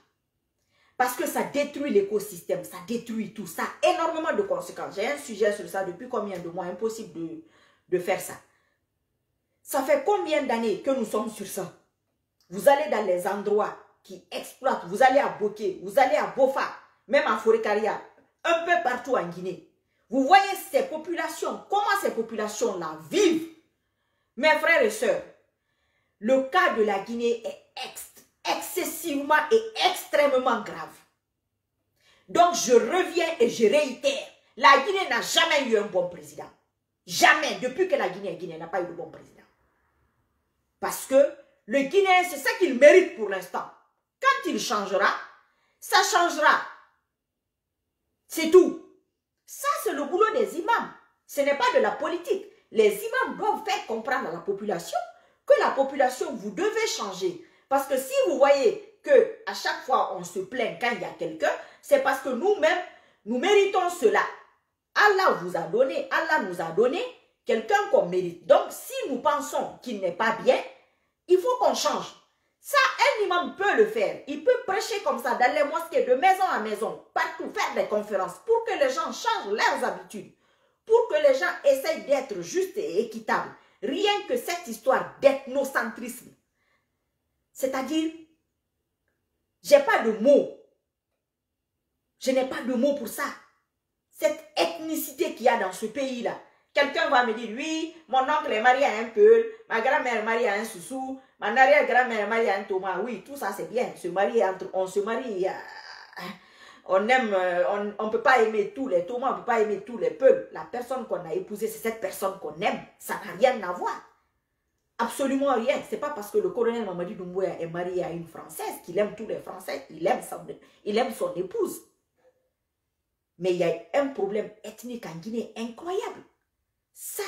Parce que ça détruit l'écosystème, ça détruit tout, ça a énormément de conséquences. J'ai un sujet sur ça depuis combien de mois, impossible de faire ça. Ça fait combien d'années que nous sommes sur ça? Vous allez dans les endroits qui exploitent, vous allez à Boké, vous allez à Bofa, même à Forêt-Caria, un peu partout en Guinée. Vous voyez ces populations, comment ces populations-là vivent. Mes frères et sœurs, le cas de la Guinée est excessivement et extrêmement grave. Donc je reviens et je réitère, la Guinée n'a jamais eu un bon président. Jamais, depuis que la Guinée est Guinée, n'a pas eu de bon président. Parce que le Guinéen, c'est ça qu'il mérite pour l'instant. Quand il changera, ça changera. C'est tout. Ça, c'est le boulot des imams. Ce n'est pas de la politique. Les imams doivent faire comprendre à la population que la population, vous devez changer. Parce que si vous voyez qu'à chaque fois, on se plaint quand il y a quelqu'un, c'est parce que nous-mêmes, nous méritons cela. Allah vous a donné, Allah nous a donné quelqu'un qu'on mérite. Donc, si nous pensons qu'il n'est pas bien, il faut qu'on change. Ça, un imam peut le faire. Il peut prêcher comme ça dans les mosquées, de maison à maison, partout, faire des conférences pour que les gens changent leurs habitudes, pour que les gens essayent d'être justes et équitables. Rien que cette histoire d'ethnocentrisme. C'est-à-dire, j'ai pas de mots. Je n'ai pas de mots pour ça. Cette ethnicité qu'il y a dans ce pays-là. Quelqu'un va me dire, oui, mon oncle est marié à un Peul, ma grand-mère est mariée à un Soussou, ma arrière-grand-mère est mariée à un Thomas. Oui, tout ça c'est bien. On se marie, on aime, on ne peut pas aimer tous les Thomas, on ne peut pas aimer tous les Peuls. La personne qu'on a épousée, c'est cette personne qu'on aime. Ça n'a rien à voir. Absolument rien. Ce n'est pas parce que le colonel Mamadi Doumbouya est marié à une Française qu'il aime tous les Français, il aime son épouse. Mais il y a un problème ethnique en Guinée incroyable. Ça,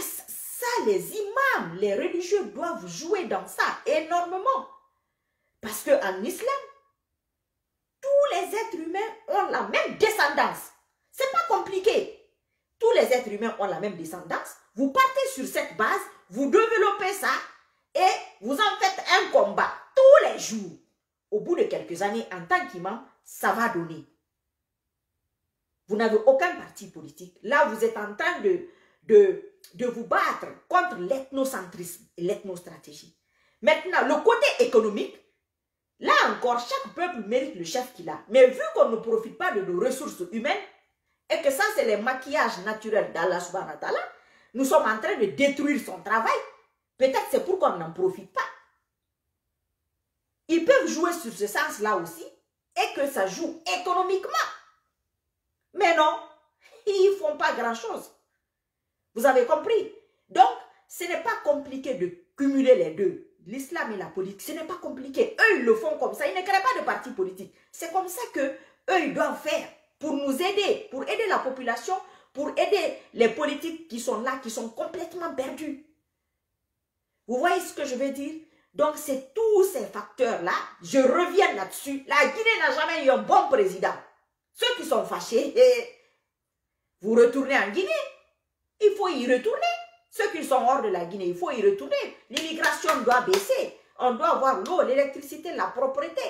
les imams, les religieux doivent jouer dans ça énormément. Parce qu'en islam, tous les êtres humains ont la même descendance. C'est pas compliqué. Tous les êtres humains ont la même descendance. Vous partez sur cette base, vous développez ça et vous en faites un combat tous les jours. Au bout de quelques années, en tant qu'imam, ça va donner. Vous n'avez aucun parti politique. Là, vous êtes en train de vous battre contre l'ethnocentrisme et l'ethnostratégie. Maintenant, le côté économique, là encore, chaque peuple mérite le chef qu'il a. Mais vu qu'on ne profite pas de nos ressources humaines, et que ça, c'est les maquillages naturels d'Allah subhanahu wa ta'ala, nous sommes en train de détruire son travail. Peut-être c'est pour qu'on n'en profite pas. Ils peuvent jouer sur ce sens-là aussi, et que ça joue économiquement. Mais non, ils ne font pas grand-chose. Vous avez compris? Donc, ce n'est pas compliqué de cumuler les deux. L'islam et la politique, ce n'est pas compliqué. Eux, ils le font comme ça. Ils ne créent pas de parti politique. C'est comme ça qu'eux, ils doivent faire pour nous aider, pour aider la population, pour aider les politiques qui sont là, qui sont complètement perdus. Vous voyez ce que je veux dire? Donc, c'est tous ces facteurs-là. Je reviens là-dessus. La Guinée n'a jamais eu un bon président. Ceux qui sont fâchés, vous retournez en Guinée. Il faut y retourner. Ceux qui sont hors de la Guinée, il faut y retourner. L'immigration doit baisser. On doit avoir l'eau, l'électricité, la propreté.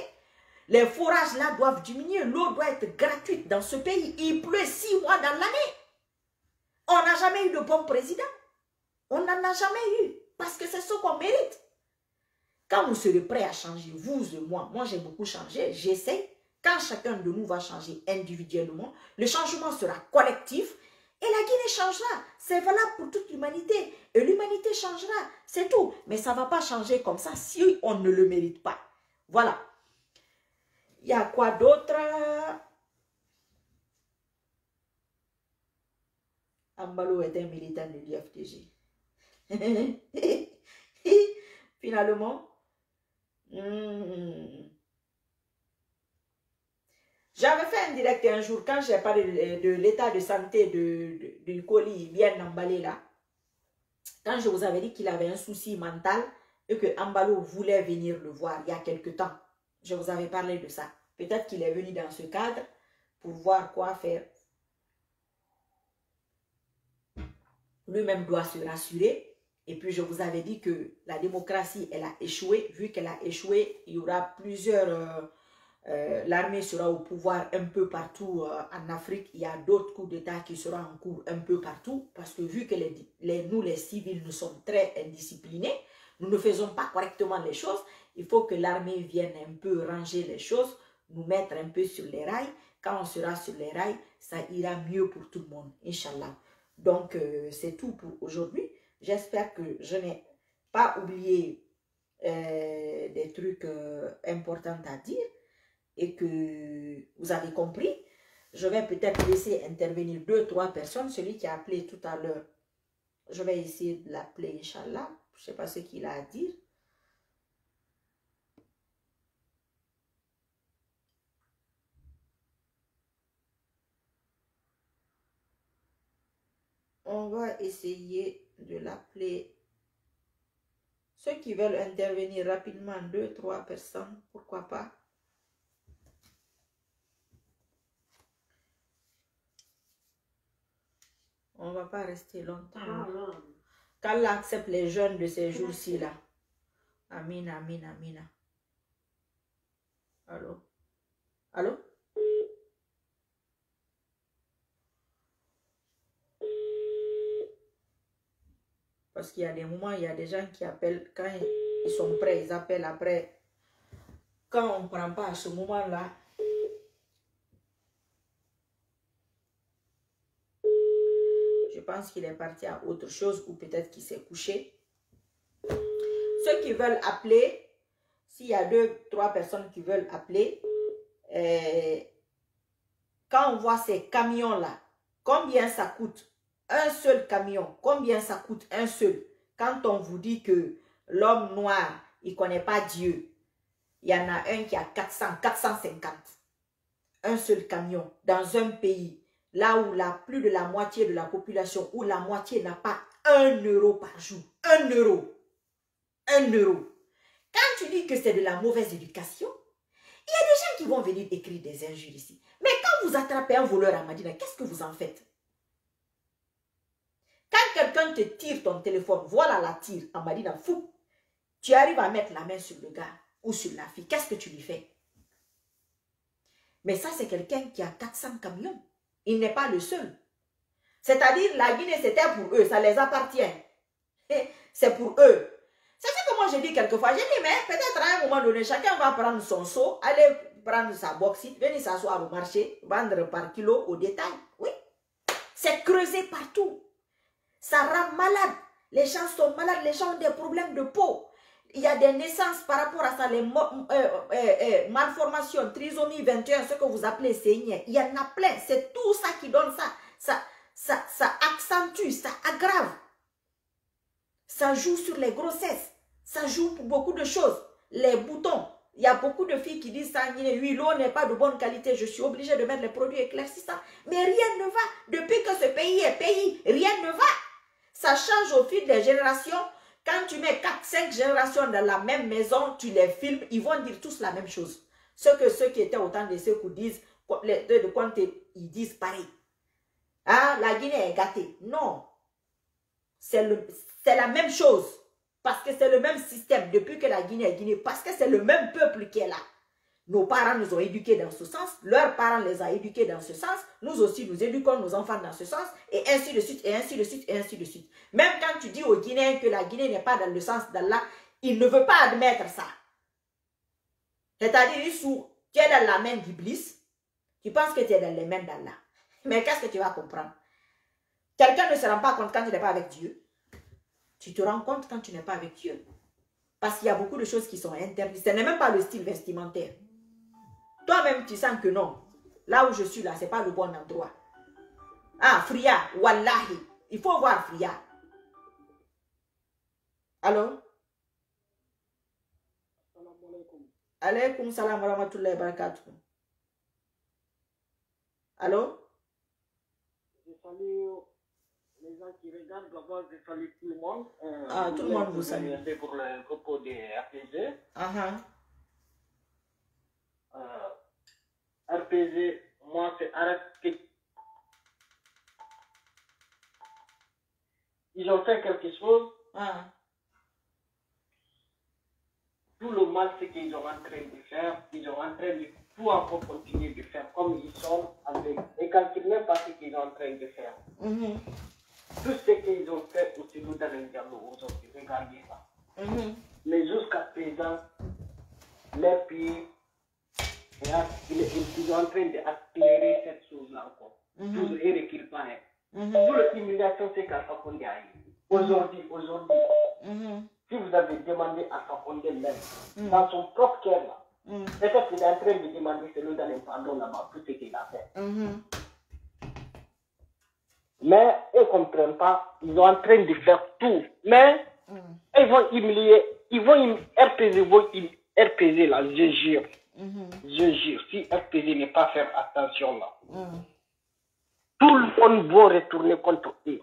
Les forages là doivent diminuer. L'eau doit être gratuite dans ce pays. Il pleut 6 mois dans l'année. On n'a jamais eu de bon président. On n'en a jamais eu. Parce que c'est ce qu'on mérite. Quand vous serez prêts à changer, vous et moi j'ai beaucoup changé, j'essaie. Quand chacun de nous va changer individuellement, le changement sera collectif et la Guinée changera. C'est valable pour toute l'humanité. Et l'humanité changera. C'est tout. Mais ça ne va pas changer comme ça si on ne le mérite pas. Voilà. Il y a quoi d'autre? Ambalo est un militant de l'IFTG. Finalement, j'avais fait un direct un jour quand j'ai parlé de l'état de santé du colis bien emballé là. Quand je vous avais dit qu'il avait un souci mental et que Ambalo voulait venir le voir il y a quelque temps. Je vous avais parlé de ça. Peut-être qu'il est venu dans ce cadre pour voir quoi faire. Lui-même doit se rassurer. Et puis je vous avais dit que la démocratie, elle a échoué. Vu qu'elle a échoué, il y aura plusieurs l'armée sera au pouvoir un peu partout en Afrique. Il y a d'autres coups d'État qui seront en cours un peu partout. Parce que vu que nous, les civils, nous sommes très indisciplinés, nous ne faisons pas correctement les choses. Il faut que l'armée vienne un peu ranger les choses, nous mettre un peu sur les rails. Quand on sera sur les rails, ça ira mieux pour tout le monde, Inch'Allah. Donc, c'est tout pour aujourd'hui. J'espère que je n'ai pas oublié des trucs importants à dire et que vous avez compris. Je vais peut-être laisser intervenir 2-3 personnes. Celui qui a appelé tout à l'heure, je vais essayer de l'appeler, Inch'Allah. Je ne sais pas ce qu'il a à dire. On va essayer de l'appeler. Ceux qui veulent intervenir rapidement, 2-3 personnes, pourquoi pas. On ne va pas rester longtemps. Qu'Allah accepte les jeunes de ces jours-ci là. Amin, amin, amin. Allô? Allô? Parce qu'il y a des moments, il y a des gens qui appellent, quand ils sont prêts, ils appellent après. Quand on ne prend pas à ce moment-là, je pense qu'il est parti à autre chose ou peut-être qu'il s'est couché. Ceux qui veulent appeler, s'il y a 2-3 personnes qui veulent appeler, quand on voit ces camions-là, combien ça coûte? Un seul camion, combien ça coûte un seul? Quand on vous dit que l'homme noir, il ne connaît pas Dieu, il y en a un qui a 400, 450. Un seul camion dans un pays, là où plus de la moitié de la population, où la moitié n'a pas 1 euro par jour. 1 euro. 1 euro. Quand tu dis que c'est de la mauvaise éducation, il y a des gens qui vont venir écrire des injures ici. Mais quand vous attrapez un voleur à Madina, qu'est-ce que vous en faites? Quand quelqu'un te tire ton téléphone, voilà la tire en Madina, fou, tu arrives à mettre la main sur le gars ou sur la fille, qu'est-ce que tu lui fais? Mais ça, c'est quelqu'un qui a 400 camions. Il n'est pas le seul. C'est-à-dire, la Guinée, c'était pour eux, ça les appartient. C'est pour eux. C'est ce que moi j'ai dit quelquefois. J'ai dit, mais peut-être à un moment donné, chacun va prendre son seau, aller prendre sa bauxite, venir s'asseoir au marché, vendre par kilo au détail. Oui. C'est creusé partout. Ça rend malade. Les gens sont malades, les gens ont des problèmes de peau. Il y a des naissances par rapport à ça, les malformations, trisomie 21, ce que vous appelez saignée. Il y en a plein. C'est tout ça qui donne ça. Ça accentue, ça aggrave. Ça joue sur les grossesses. Ça joue pour beaucoup de choses. Les boutons. Il y a beaucoup de filles qui disent ça, oui, l'eau n'est pas de bonne qualité, je suis obligée de mettre les produits éclaircissants. Mais rien ne va. Depuis que ce pays est pays, rien ne va. Ça change au fil des générations. Quand tu mets 4-5 générations dans la même maison, tu les filmes, ils vont dire tous la même chose. Ceux qui étaient au temps de ceux qui disent, ils disent pareil. Ah, la Guinée est gâtée. Non. C'est la même chose. Parce que c'est le même système depuis que la Guinée est Guinée. Parce que c'est le même peuple qui est là. Nos parents nous ont éduqués dans ce sens. Leurs parents les ont éduqués dans ce sens. Nous aussi, nous éduquons nos enfants dans ce sens. Et ainsi de suite, et ainsi de suite, et ainsi de suite. Même quand tu dis aux Guinéens que la Guinée n'est pas dans le sens d'Allah, ils ne veulent pas admettre ça. C'est-à-dire, tu es dans la main d'Iblis. Tu penses que tu es dans les mains d'Allah. Mais qu'est-ce que tu vas comprendre? Quelqu'un ne se rend pas compte quand tu n'es pas avec Dieu. Tu te rends compte quand tu n'es pas avec Dieu. Parce qu'il y a beaucoup de choses qui sont interdites. Ce n'est même pas le style vestimentaire. Toi-même, tu sens que non. Là où je suis là, ce n'est pas le bon endroit. Ah, Fria, Wallahi. Il faut voir Fria. Allô? Alaykoum salam wa rahmatullahi wa barakatuh. Allô? Je salue les gens qui regardent. D'abord, je salue tout le monde. Tout le monde vous salue. Pour le propos des RPG. RPG, moi, c'est arrête. Ils ont fait quelque chose. Tout le mal, c'est qu'ils sont en train de faire. Ils sont en train de tout encore continuer de faire comme ils sont avec. Et quand ils même pas ce qu'ils sont en train de faire. Tout ce qu'ils ont fait aussi nous dans le diable aujourd'hui, regardez ça. Mais jusqu'à présent, les pays, ils sont en train d'accélérer cette chose-là encore. Toujours, ils ne reculent pas. Toute l'humiliation, c'est qu'à Fakonde a eu. Aujourd'hui, si vous avez demandé à Fakonde même, dans son propre cœur là, peut-être qu'il est en train de demander celui dans le pardon là-bas, tout ce qu'il a fait. Mais ils ne comprennent pas, ils sont en train de faire tout. Mais ils vont humilier, RPZ là, je jure. Je jure, si RPZ n'est pas faire attention là, tout le monde va retourner contre eux.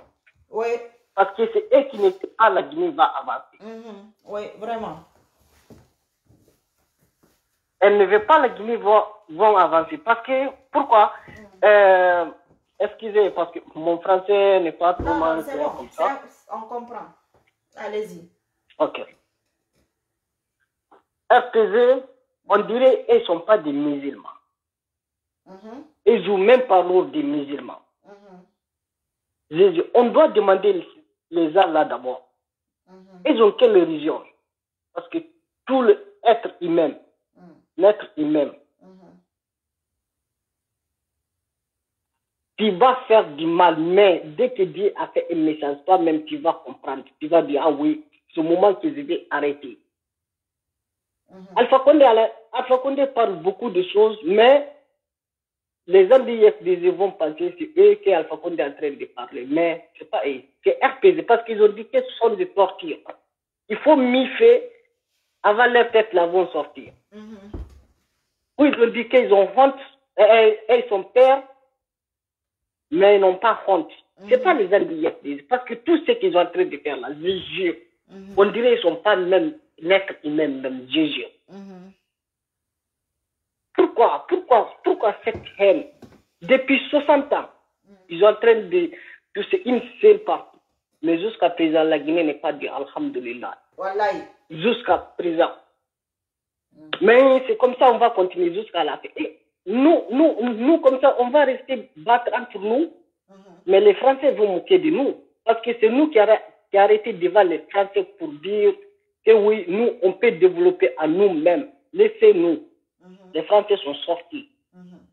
Oui. Parce que c'est eux qui n'étaient pas, la Guinée va avancer. Oui, vraiment. Elle ne veut pas la Guinée vont avancer. Parce que, pourquoi excusez, parce que mon français n'est pas trop mal c'est bon. comme ça. On comprend. Allez-y. Ok. RPZ, on dirait qu'ils ne sont pas des musulmans. Ils jouent même pas le rôle des musulmans. On doit demander les gens là d'abord. Ils ont quelle religion? Parce que tout l'être humain, l'être humain, tu vas faire du mal, mais dès que Dieu a fait un message, toi-même tu vas comprendre. Tu vas dire, ah oui, c'est le moment que je vais arrêter. Alpha Condé parle beaucoup de choses, mais les gens du IFDZ vont penser que c'est eux qui Alpha Condé est en train de parler. Mais ce n'est pas eux, c'est RPZ, parce qu'ils ont dit que ce sont des tortures. Il faut miffer avant leur tête là vont sortir. Ou ils ont dit qu'ils ont honte, ils sont pères, mais ils n'ont pas honte. Ce n'est pas les gens du IFDZ, parce que tout ce qu'ils sont en train de faire là, je jure, on dirait qu'ils ne sont pas même l'être humain, même, je jure. Pourquoi cette haine? Depuis 60 ans, ils sont en train de c'est une seule partie. Mais jusqu'à présent, la Guinée n'est pas dit Alhamdulillah. Wallahi. Jusqu'à présent. Mais c'est comme ça, on va continuer jusqu'à la fin. Et nous, comme ça, on va rester battre entre nous. Mais les Français vont moquer de nous. Parce que c'est nous qui arrêtons devant les Français pour dire que oui, nous, on peut développer à nous-mêmes. Laissez-nous. Les Français sont sortis.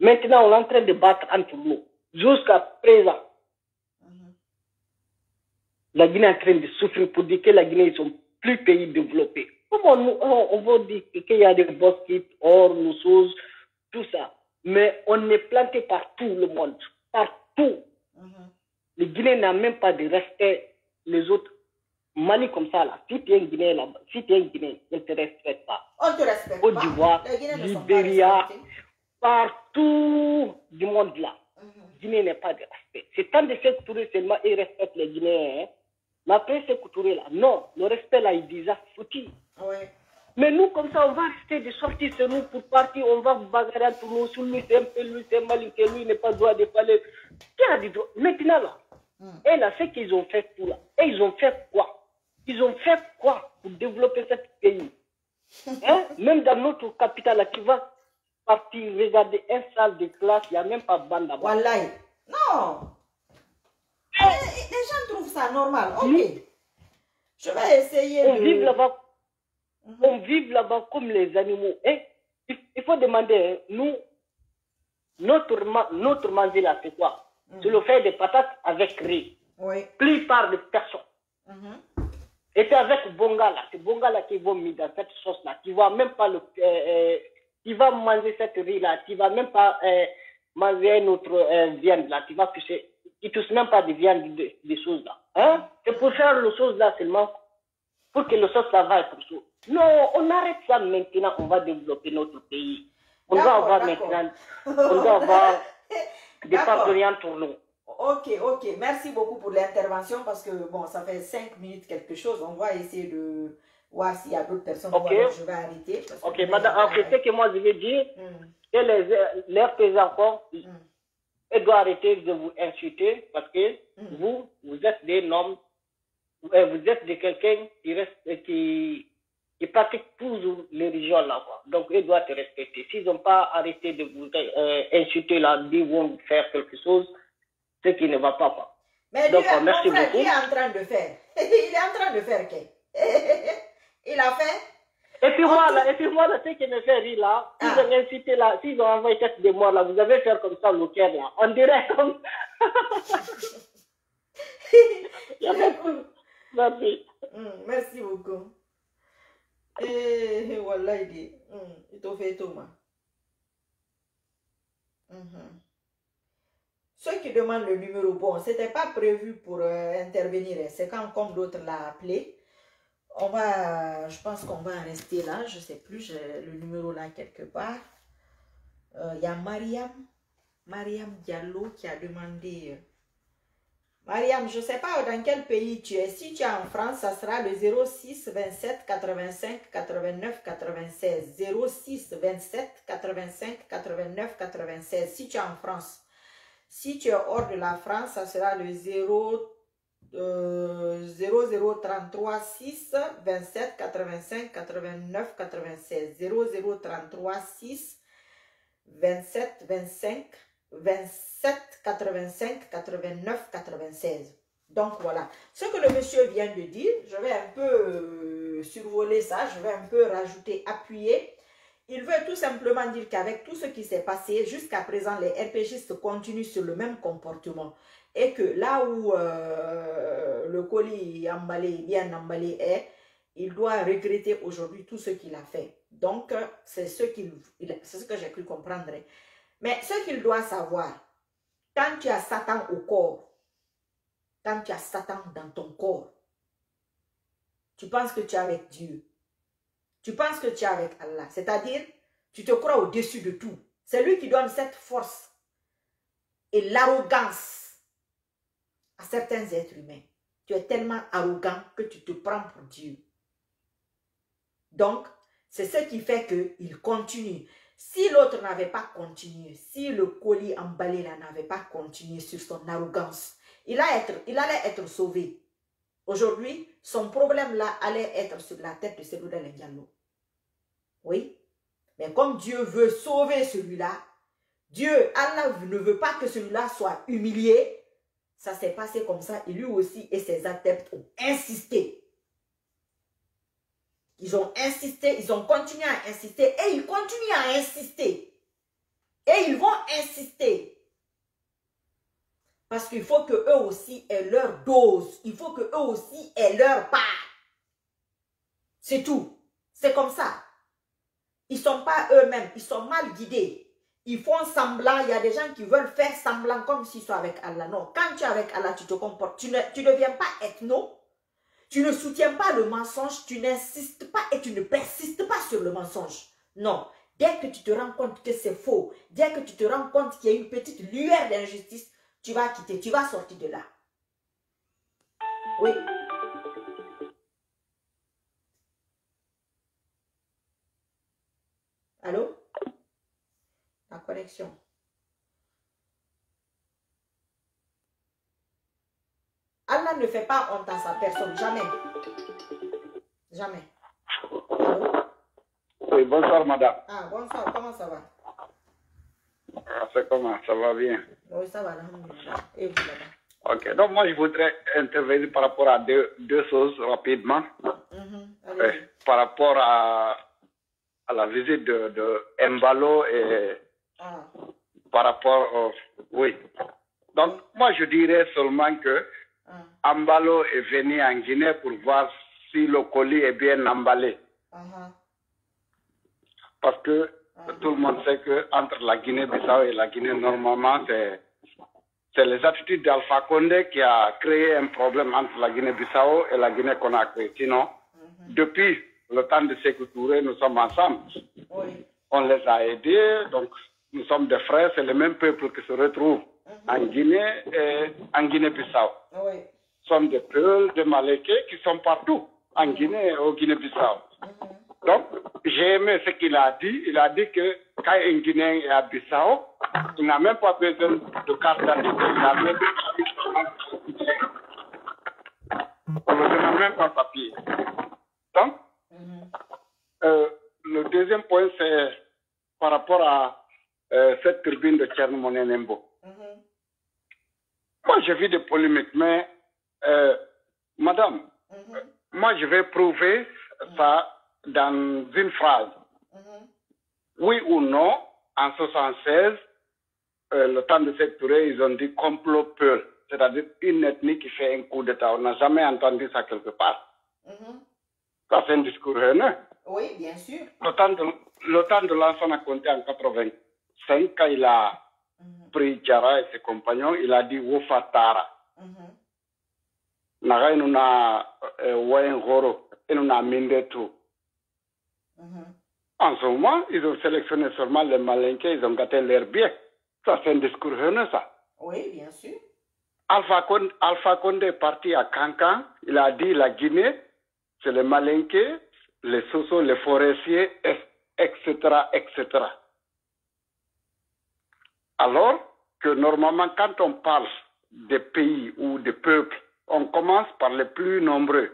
Maintenant, on est en train de battre entre nous. Jusqu'à présent, la Guinée est en train de souffrir pour dire que la Guinée, ils sont plus pays développés. Comment on va dire qu'il y a des bosquites, or, nos choses, tout ça. Mais on est planté par tout le monde. Partout. Le Guinée n'a même pas de respect. Les autres, Mali comme ça, là. Si tu es un Guinéen là-bas, si tu es un Guinéen, ils ne te respectent pas. On te respecte Côte d'Ivoire, Libéria, partout du monde là. Guinée n'est pas de respect. C'est tant de Sékou Touré seulement, ils respectent les Guinéens. Hein. Mais après Sékou Touré là, non, le respect là, il est déjà foutu. Mais nous, comme ça, on va rester de sortir sur nous pour partir, on va bagarrer entre nous, sur lui, c'est un peu, lui, c'est Mali, que lui n'est pas droit de parler. Qui a dit droit? Maintenant là, et là, ce qu'ils ont fait tout là, et ils ont fait quoi? Ils ont fait quoi pour développer ce pays? Hein? Même dans notre capitale là, tu vas partir regarder une salle de classe, il n'y a même pas de bande là-bas. Wallahi. Non. Les gens trouvent ça normal. Ok. Je vais essayer on vive là-bas. On vit là-bas comme les animaux. Et il faut demander, nous, notre manger là, c'est quoi? C'est le fait des patates avec riz. Plupart des personnes. Et c'est avec Bonga là. C'est Bonga là qui vont mettre dans cette sauce là. Tu vas même pas tu vas manger cette riz là. Tu vas même pas manger notre viande là. Tu vas toucher. Tu touches même pas de viande des choses là. Hein? C'est pour faire le sauce là seulement. Pour que le sauce là va être chaud. Non, on arrête ça maintenant. On va développer notre pays. On va avoir maintenant. On va avoir des partenaires pour nous. Ok. Merci beaucoup pour l'intervention parce que bon, ça fait 5 minutes quelque chose. On va essayer de voir s'il y a d'autres personnes. Je vais arrêter. Ok, madame, ce que moi je vais dire, que les RPZ encore, ils doivent arrêter de vous insulter parce que vous êtes des noms, vous êtes de quelqu'un qui Ils pratiquent toujours les religions là, quoi. Donc, ils doivent te respecter. S'ils n'ont pas arrêté de vous insulter là, ils vont faire quelque chose, c'est qui ne va pas, quoi. Mais donc, lui, merci mon frère, beaucoup. il est en train de faire. Il est en train de faire quoi? Il a fait. Et puis moi, là, ce qui me fait rire là, s'ils ont incité là, s'ils ont envoyé tête de mort là, vous allez faire comme ça le cœur là. On dirait comme. Il y a beaucoup. Merci. Merci beaucoup. Et voilà, il dit. Il t'a fait tout, moi. Ceux qui demandent le numéro, bon, c'était pas prévu pour intervenir. C'est quand, comme d'autres l'ont appelé. Je pense qu'on va en rester là. Je sais plus, j'ai le numéro là quelque part. Il y a Mariam Diallo qui a demandé. Mariam, je ne sais pas dans quel pays tu es. Si tu es en France, ça sera le 06 27 85 89 96. 06 27 85 89 96. Si tu es en France. Si tu es hors de la France, ça sera le 0033 6 27 85 89 96. 0033 6 27 25 27 85 89 96. Donc voilà. Ce que le monsieur vient de dire, je vais un peu survoler ça, je vais un peu rajouter, appuyer. Il veut tout simplement dire qu'avec tout ce qui s'est passé, jusqu'à présent, les RPGistes continuent sur le même comportement. Et que là où le colis emballé, bien emballé est, il doit regretter aujourd'hui tout ce qu'il a fait. Donc, c'est ce que j'ai cru comprendre. Mais ce qu'il doit savoir, quand tu as Satan au corps, quand tu as Satan dans ton corps, tu penses que tu es avec Dieu. Tu penses que tu es avec Allah. C'est-à-dire, tu te crois au-dessus de tout. C'est lui qui donne cette force et l'arrogance à certains êtres humains. Tu es tellement arrogant que tu te prends pour Dieu. Donc, c'est ce qui fait qu'il continue. Si l'autre n'avait pas continué, si le colis emballé là n'avait pas continué sur son arrogance, il allait être sauvé. Aujourd'hui, son problème là allait être sur la tête de Selouda Diallo. Oui. Mais comme Dieu veut sauver celui-là, Dieu, Allah ne veut pas que celui-là soit humilié. Ça s'est passé comme ça. Et lui aussi et ses adeptes ont insisté. Ils ont insisté, ils ont continué à insister et ils continuent à insister. Et ils vont insister. Parce qu'il faut qu'eux aussi aient leur dose. Il faut qu'eux aussi aient leur part. C'est tout. C'est comme ça. Ils ne sont pas eux-mêmes. Ils sont mal guidés. Ils font semblant. Il y a des gens qui veulent faire semblant comme s'ils sont avec Allah. Non. Quand tu es avec Allah, tu te comportes. Tu ne deviens pas ethno. Tu ne soutiens pas le mensonge. Tu n'insistes pas et tu ne persistes pas sur le mensonge. Non. Dès que tu te rends compte que c'est faux, dès que tu te rends compte qu'il y a une petite lueur d'injustice, tu vas quitter, tu vas sortir de là. Oui. Allô? La connexion. Allah ne fait pas honte à sa personne, jamais. Jamais. Allô? Oui, bonsoir madame. Ah, bonsoir, comment ça va? C'est comment? Ça va bien? Oui, ça va, alhamdoulilah. Et vous là-bas? Ok, donc moi je voudrais intervenir par rapport à deux choses rapidement. Par rapport à la visite de Mbalo et par rapport au... Oui. Donc moi je dirais seulement que Mbalo est venu en Guinée pour voir si le colis est bien emballé. Parce que tout le monde sait qu'entre la Guinée-Bissau et la Guinée, normalement, c'est les attitudes d'Alpha Condé qui a créé un problème entre la Guinée-Bissau et la Guinée-Conakry. Sinon, depuis le temps de Sékou Touré, nous sommes ensemble. Oui. On les a aidés, donc nous sommes des frères, c'est le même peuple qui se retrouve en Guinée et en Guinée-Bissau. Oui. Ce sont des Peuls, des Malékés qui sont partout, en Guinée et au Guinée-Bissau. Donc, j'ai aimé ce qu'il a dit. Il a dit que quand un Guinéen est à Bissau, il n'a même pas besoin de carte d'identité. On ne donne même pas papier. Donc, deuxième point, c'est par rapport à cette tribune de Tchernomone Nembo. Moi, j'ai vu des polémiques, mais madame, moi, je vais prouver ça dans une phrase. Oui ou non, en 1976, le temps de cette Touré, ils ont dit complot Peul, c'est-à-dire une ethnie qui fait un coup d'État. On n'a jamais entendu ça quelque part. Ça, c'est un discours haineux. Oui, bien sûr. Le temps de l'enfant a compté en 85, quand il a pris Djara et ses compagnons, il a dit Wofatara. Naga inuna Wayen Goro, inuna Mindetu. En ce moment, ils ont sélectionné seulement les Malinqués, ils ont gâté l'air bien. Ça, c'est un discours haineux, ça. Oui, bien sûr. Alpha Condé est parti à Cancan, il a dit la Guinée, c'est les Malinqués, les Sosos, les forestiers, etc., etc. Alors que normalement, quand on parle des pays ou des peuples, on commence par les plus nombreux.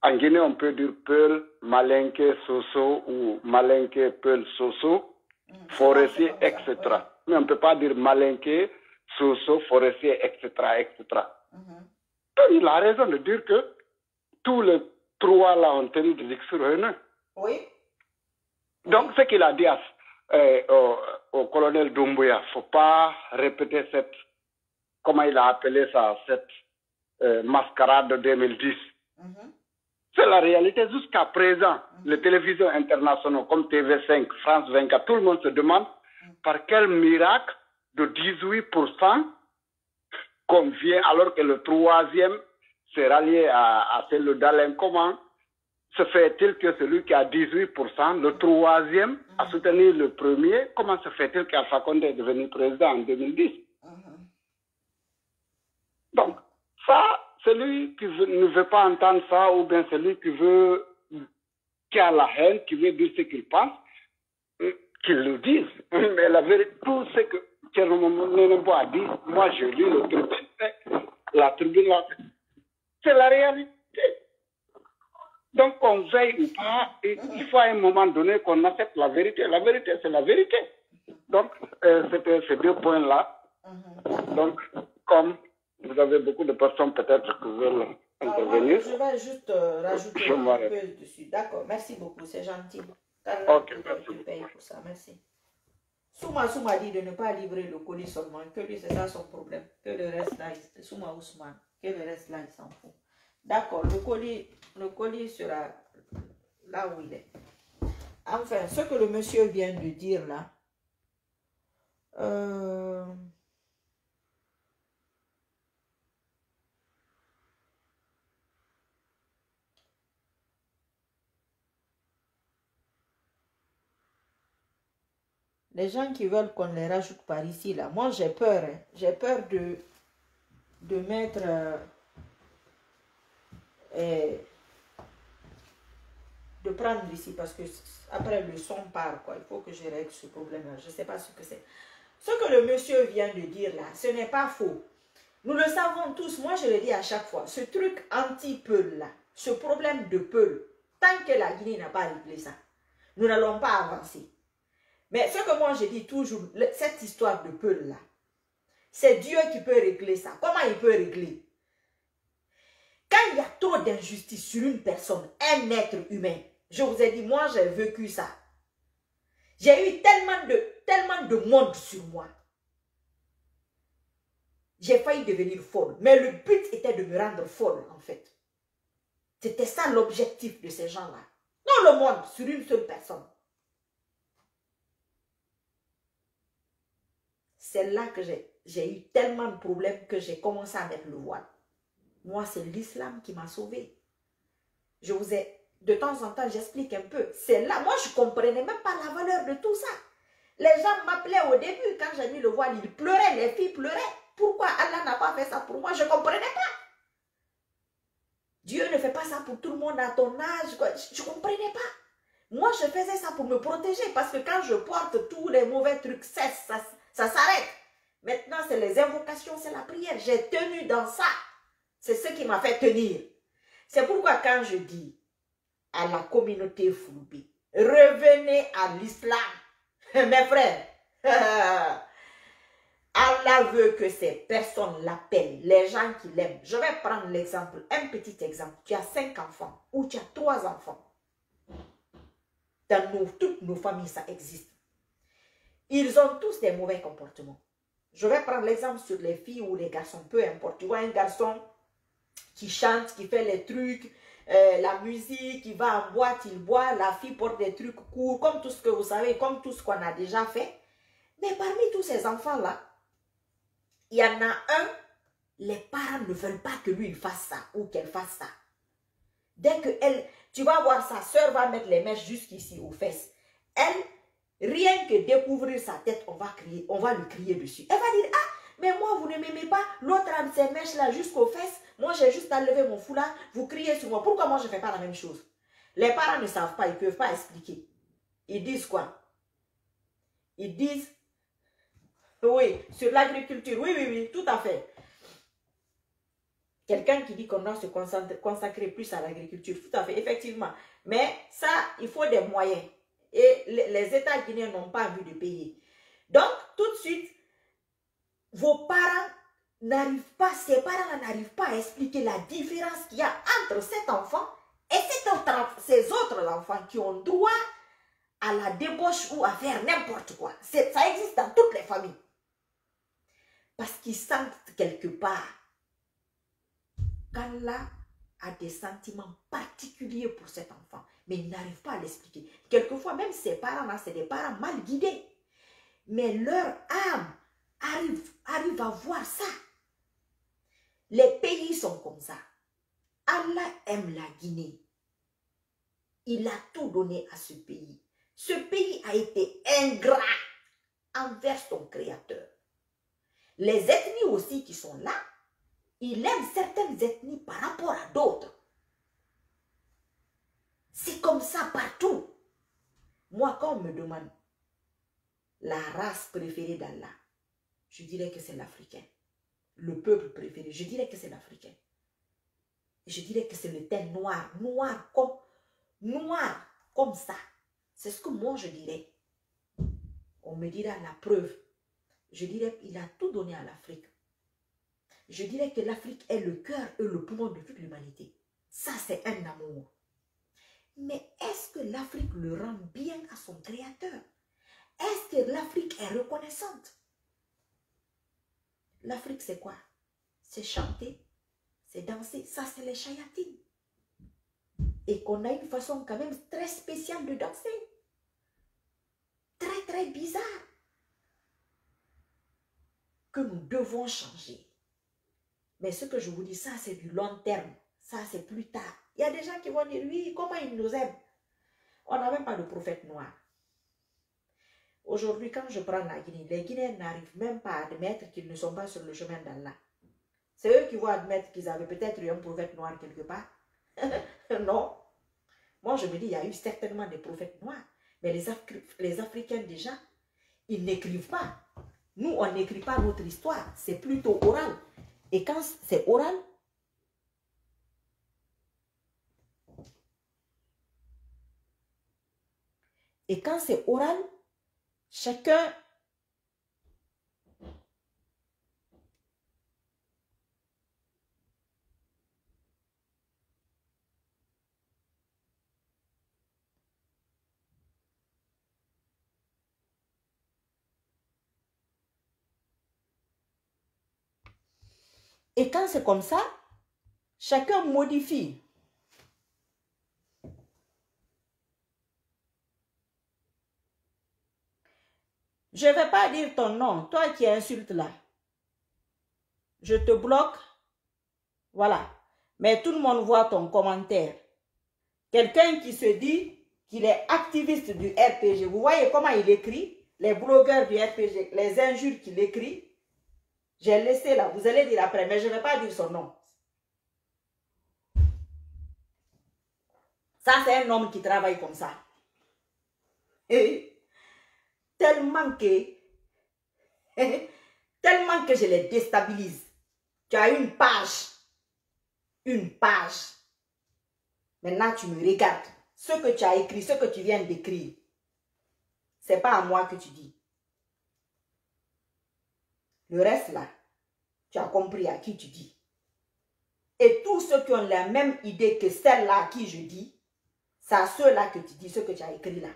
En Guinée, on peut dire Peul, Malinké, Soso, ou Malinké, Peul, Soso, forestier, etc. Mais on ne peut pas dire Malinké, Soso, forestier, etc., etc. Donc, il a raison de dire que tous les trois là ont tenu des discours haineux. Oui. Donc, ce qu'il a dit au colonel Doumbouya, il ne faut pas répéter cette, comment il a appelé ça, cette mascarade de 2010. C'est la réalité jusqu'à présent. Les télévisions internationales comme TV5, France 24, tout le monde se demande par quel miracle de 18% qu'on vient alors que le troisième s'est rallié à celle d'Alain. Comment se fait-il que celui qui a 18%, le troisième, a soutenu le premier? Comment se fait-il qu'Alpha Condé est devenu président en 2010? Donc, ça, celui qui ne veut pas entendre ça, ou bien celui qui a la haine, qui veut dire ce qu'il pense, qu'il le dise. Mais la vérité, tout ce que Tchernomone a dit, moi j'ai lu le tribune, la tribune là, c'est la réalité. Donc qu'on veille ou pas, il faut à un moment donné qu'on accepte la vérité. La vérité, c'est la vérité. Donc, c'était ces deux points-là. Donc, comme vous avez beaucoup de personnes peut-être qui veulent intervenir. Je vais juste rajouter un peu dessus. D'accord, merci beaucoup, c'est gentil. Ok, merci. Tu payes pour ça, merci. Souma dit de ne pas livrer le colis seulement, que lui c'est ça son problème. Que le reste là, Souma Ousmane, que le reste là, il s'en fout. D'accord, le colis sera là où il est. Enfin, ce que le monsieur vient de dire là, les gens qui veulent qu'on les rajoute par ici, là, moi j'ai peur. Hein. J'ai peur de mettre... de prendre ici, parce que après le son part, quoi. Il faut que je règle ce problème-là. Je ne sais pas ce que c'est. Ce que le monsieur vient de dire là, ce n'est pas faux. Nous le savons tous, moi je le dis à chaque fois, ce truc anti-Peul là, ce problème de Peul, tant que la Guinée n'a pas réglé ça, nous n'allons pas avancer. Mais ce que moi je dis toujours, cette histoire de Peul là, c'est Dieu qui peut régler ça. Comment il peut régler? Quand il y a trop d'injustice sur une personne, un être humain, je vous ai dit, moi j'ai vécu ça. J'ai eu tellement de monde sur moi. J'ai failli devenir folle. Mais le but était de me rendre folle, en fait. C'était ça l'objectif de ces gens-là. Non le monde, sur une seule personne. C'est là que j'ai eu tellement de problèmes que j'ai commencé à mettre le voile. Moi, c'est l'islam qui m'a sauvée. Je vous ai, de temps en temps, j'explique un peu. C'est là, moi, je ne comprenais même pas la valeur de tout ça. Les gens m'appelaient au début, quand j'ai mis le voile, ils pleuraient, les filles pleuraient. Pourquoi Allah n'a pas fait ça pour moi? Je ne comprenais pas. Dieu ne fait pas ça pour tout le monde à ton âge. Je ne comprenais pas. Moi, je faisais ça pour me protéger, parce que quand je porte tous les mauvais trucs, ça s'arrête. Maintenant, c'est les invocations, c'est la prière. J'ai tenu dans ça. C'est ce qui m'a fait tenir. C'est pourquoi quand je dis à la communauté Fulbe, Revenez à l'islam. Mes frères, Allah veut que ces personnes l'appellent, les gens qui l'aiment. Je vais prendre l'exemple, un petit exemple. Tu as 5 enfants ou tu as 3 enfants. Dans toutes nos familles, ça existe. Ils ont tous des mauvais comportements. Je vais prendre l'exemple sur les filles ou les garçons, peu importe. Tu vois un garçon qui chante, qui fait les trucs, la musique, il va en boîte, il boit, la fille porte des trucs courts, comme tout ce que vous savez, comme tout ce qu'on a déjà fait. Mais parmi tous ces enfants-là, il y en a un, les parents ne veulent pas que lui il fasse ça ou qu'elle fasse ça. Dès que tu vas voir sa soeur va mettre les mèches jusqu'ici aux fesses. Elle, rien que découvrir sa tête, on va lui crier dessus. Elle va dire, ah, mais moi vous ne m'aimez pas, l'autre a ces mèches là jusqu'aux fesses, moi j'ai juste à lever mon foulard, vous criez sur moi. Pourquoi moi je ne fais pas la même chose? Les parents ne savent pas, ils ne peuvent pas expliquer. Ils disent quoi? Ils disent, oui, sur l'agriculture, oui, tout à fait. Quelqu'un qui dit qu'on doit se consacrer plus à l'agriculture, tout à fait, effectivement. Mais ça, il faut des moyens. Et les États guinéens n'ont pas envie de payer. Donc, tout de suite, vos parents n'arrivent pas, ces parents n'arrivent pas à expliquer la différence qu'il y a entre cet enfant et ces autres enfants qui ont droit à la débauche ou à faire n'importe quoi. Ça existe dans toutes les familles. Parce qu'ils sentent quelque part qu'Allah a des sentiments particuliers pour cet enfant, mais ils n'arrivent pas à l'expliquer. Quelquefois, même ces parents-là, c'est des parents mal guidés. Mais leur âme arrive à voir ça. Les pays sont comme ça. Allah aime la Guinée. Il a tout donné à ce pays. Ce pays a été ingrat envers son créateur. Les ethnies aussi qui sont là, il aime certaines ethnies par rapport à d'autres. C'est comme ça partout. Moi, quand on me demande la race préférée d'Allah, je dirais que c'est l'Africain. Le peuple préféré, je dirais que c'est l'Africain. Je dirais que c'est le teint noir, noir comme ça. C'est ce que moi je dirais. On me dira la preuve. Je dirais qu'il a tout donné à l'Afrique. Je dirais que l'Afrique est le cœur et le poumon de toute l'humanité. Ça, c'est un amour. Mais est-ce que l'Afrique le rend bien à son créateur? Est-ce que l'Afrique est reconnaissante? L'Afrique, c'est quoi? C'est chanter, c'est danser. Ça, c'est les chayatines. Et qu'on a une façon quand même très spéciale de danser. Très, très bizarre. Que nous devons changer. Mais ce que je vous dis, ça c'est du long terme. Ça c'est plus tard. Il y a des gens qui vont dire, oui, comment ils nous aiment? On n'a même pas de prophète noir. Aujourd'hui, quand je prends la Guinée, les Guinéens n'arrivent même pas à admettre qu'ils ne sont pas sur le chemin d'Allah. C'est eux qui vont admettre qu'ils avaient peut-être eu un prophète noir quelque part. Non. Moi, je me dis, il y a eu certainement des prophètes noirs. Mais les Africains déjà, ils n'écrivent pas. Nous, on n'écrit pas notre histoire. C'est plutôt oral. Et quand c'est oral, chacun et quand c'est comme ça, chacun modifie. Je ne vais pas dire ton nom, toi qui insultes là. Je te bloque. Voilà. Mais tout le monde voit ton commentaire. Quelqu'un qui se dit qu'il est activiste du RPG. Vous voyez comment il écrit? Les blogueurs du RPG, les injures qu'il écrit. J'ai laissé là, vous allez dire après, mais je ne vais pas dire son nom. Ça, c'est un homme qui travaille comme ça. Et tellement que je les déstabilise. Tu as une page. Une page. Maintenant, tu me regardes. ce que tu as écrit, ce que tu viens d'écrire, c'est pas à moi que tu dis. Le reste là, tu as compris à qui tu dis. Et tous ceux qui ont la même idée que celle-là à qui je dis, c'est à ceux-là que tu dis ce que tu as écrit là.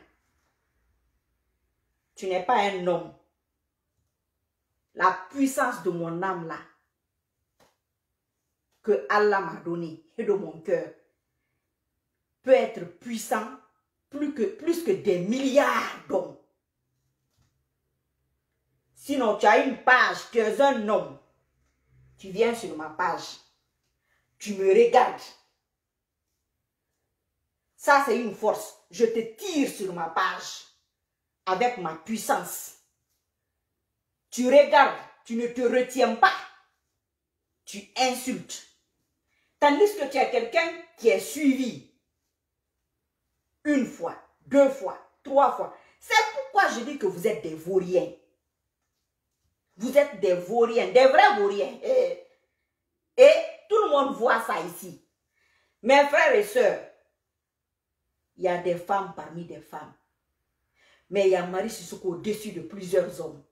Tu n'es pas un homme. La puissance de mon âme là, que Allah m'a donné et de mon cœur, peut être puissant plus que des milliards d'hommes. Sinon, tu as une page, tu es un homme. Tu viens sur ma page. Tu me regardes. Ça, c'est une force. Je te tire sur ma page avec ma puissance. Tu regardes, tu ne te retiens pas. Tu insultes. Tandis que tu as quelqu'un qui est suivi. Une fois, 2 fois, 3 fois. C'est pourquoi je dis que vous êtes des vauriens. Vous êtes des vauriens, des vrais vauriens. Et tout le monde voit ça ici. Mes frères et sœurs, il y a des femmes parmi des femmes. Mais il y a Marie Sissoko au-dessus de plusieurs hommes.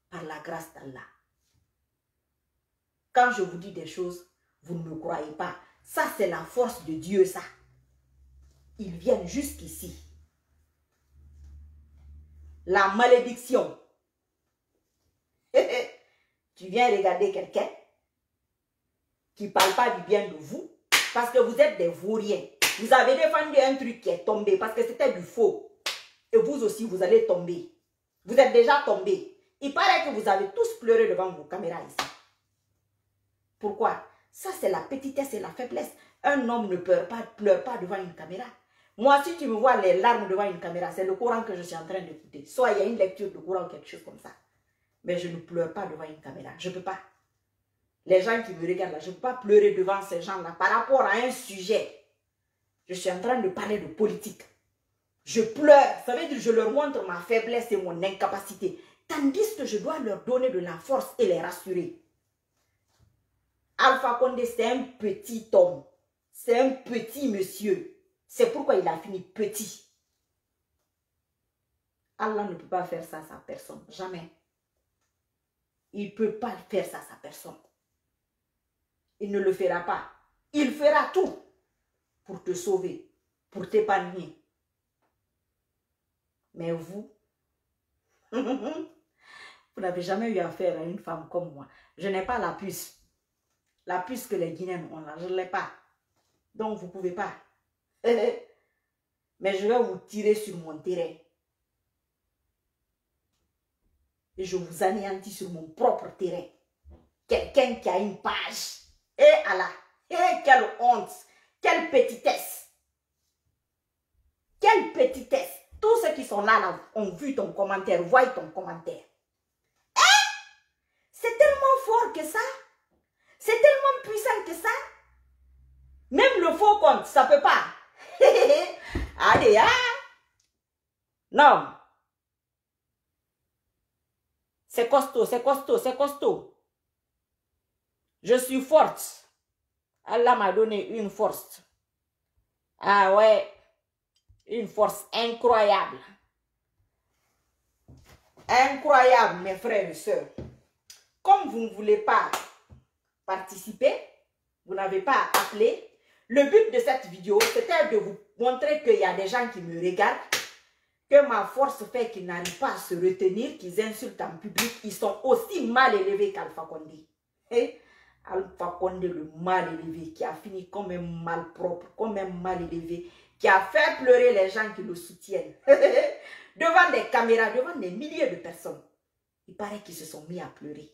Par la grâce d'Allah. Quand je vous dis des choses, vous ne me croyez pas. Ça, c'est la force de Dieu, ça. Ils viennent jusqu'ici. La malédiction. Tu viens regarder quelqu'un qui ne parle pas du bien de vous parce que vous êtes des vauriens. Vous avez défendu un truc qui est tombé parce que c'était du faux. Et vous aussi, vous allez tomber. Vous êtes déjà tombés. Il paraît que vous avez tous pleuré devant vos caméras ici. Pourquoi? Ça, c'est la petitesse et la faiblesse. Un homme ne pleure pas devant une caméra. Moi, si tu me vois les larmes devant une caméra, c'est le Coran que je suis en train d'écouter. Soit il y a une lecture de Coran ou quelque chose comme ça. Mais je ne pleure pas devant une caméra. Je ne peux pas. Les gens qui me regardent là, je ne peux pas pleurer devant ces gens-là par rapport à un sujet. Je suis en train de parler de politique. Je pleure. Ça veut dire que je leur montre ma faiblesse et mon incapacité. Tandis que je dois leur donner de la force et les rassurer. Alpha Condé, c'est un petit homme. C'est un petit monsieur. C'est pourquoi il a fini petit. Allah ne peut pas faire ça à sa personne. Jamais. Il ne peut pas faire ça à sa personne. Il ne le fera pas. Il fera tout pour te sauver, pour t'épanouir. Mais vous, vous n'avez jamais eu affaire à une femme comme moi. Je n'ai pas la puce. La puce que les Guinéens ont là, je ne l'ai pas. Donc vous ne pouvez pas. Mais je vais vous tirer sur mon terrain. Et je vous anéantis sur mon propre terrain. Quelqu'un qui a une page. Et Allah. Et quelle honte. Quelle petitesse. Quelle petitesse. Tous ceux qui sont là ont vu ton commentaire. Voient ton commentaire. C'est tellement fort que ça. C'est tellement puissant que ça. Même le faux compte, ça ne peut pas. Allez, hein? Non. C'est costaud, c'est costaud, c'est costaud. Je suis forte. Allah m'a donné une force. Ah ouais. Une force incroyable. Incroyable, mes frères et sœurs. Comme vous ne voulez pas participer, vous n'avez pas appelé. Le but de cette vidéo, c'était de vous montrer qu'il y a des gens qui me regardent, que ma force fait qu'ils n'arrivent pas à se retenir, qu'ils insultent en public. Ils sont aussi mal élevés qu'Alpha Condé. Et Alpha Condé, le mal élevé, qui a fini comme un malpropre, comme un mal élevé, qui a fait pleurer les gens qui le soutiennent. Devant des caméras, devant des milliers de personnes. Il paraît qu'ils se sont mis à pleurer.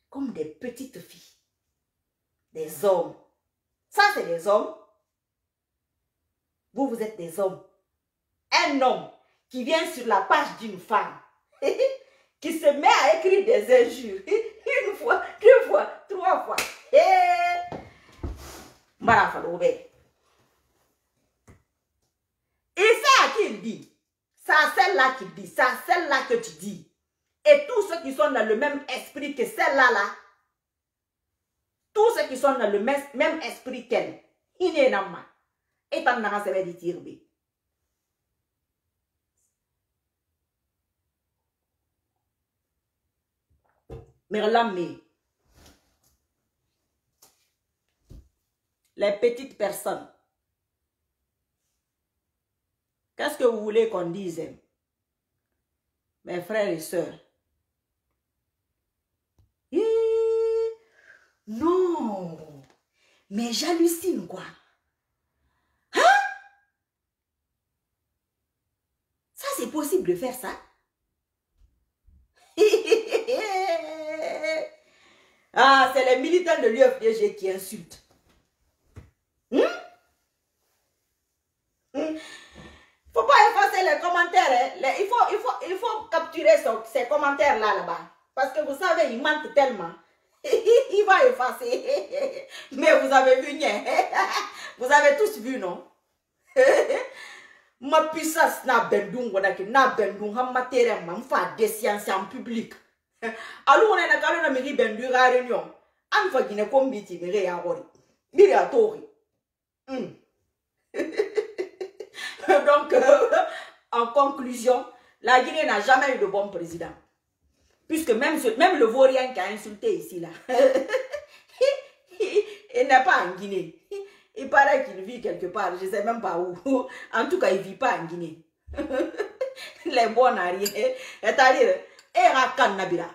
Comme des petites filles. Des hommes. Ça, c'est des hommes. Vous, vous êtes des hommes. Un homme qui vient sur la page d'une femme, qui se met à écrire des injures. Une fois, 2 fois, 3 fois. Et c'est à qui il dit. C'est à celle-là qu'il dit. C'est à celle-là que tu dis. Et tous ceux qui sont dans le même esprit que celle-là, tous ceux qui sont dans le même esprit qu'elle, Inénama, Et t'en as un dit tirbe. Mais les petites personnes, qu'est-ce que vous voulez qu'on dise, mes frères et sœurs? Non, mais j'hallucine quoi. Hein? Ça c'est possible de faire ça? Ah, c'est les militants de l'UFDG qui insultent. Faut pas effacer les commentaires. Hein. Il faut capturer ces commentaires-là, là-bas. Parce que vous savez, ils mentent tellement. Il va effacer. Mais vous avez vu, vous avez tous vu, non? Ma puissance n'a bendung, n'a bendung, ha matériel, ma fa des sciences en public. Alors, on est dans le cas de la bendu à réunion. On va guiné comme biti, mais rien à voir. Mire à tori. Donc, en conclusion, la Guinée n'a jamais eu de bon président. Puisque même le Vaurien qui a insulté ici, là, il n'est pas en Guinée. Il paraît qu'il vit quelque part, je ne sais même pas où. En tout cas, il ne vit pas en Guinée. Les bons n'arrivent. C'est-à-dire, Erakan Nabira.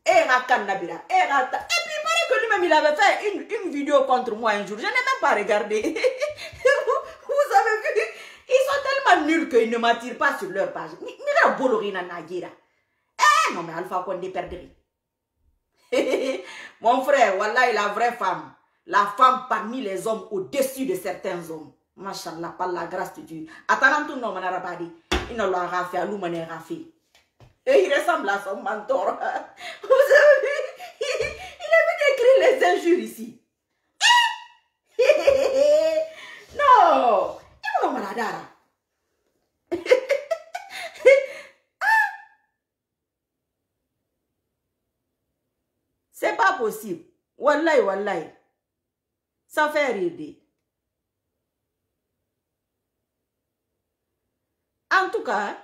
Erakan Nabira. Et puis, il paraît que lui-même, il avait fait une vidéo contre moi un jour. Je n'ai même pas regardé. Vous avez vu? Ils sont tellement nuls qu'ils ne m'attirent pas sur leur page. Mira Bolorina Nagira. Non, mais Alpha Condé perdrait. Mon frère, voilà, la vraie femme. La femme parmi les hommes au-dessus de certains hommes. Machallah, par la grâce de Dieu. Attends, tout le monde n'a pas dit. Il ne l'a pas fait, à l'oumané rafé. Et il ressemble à son mentor. Vous avez vu? Il est venu écrire les injures ici. Non! Il est malade. C'est pas possible. Wallahi, wallahi. Ça fait rire. En tout cas,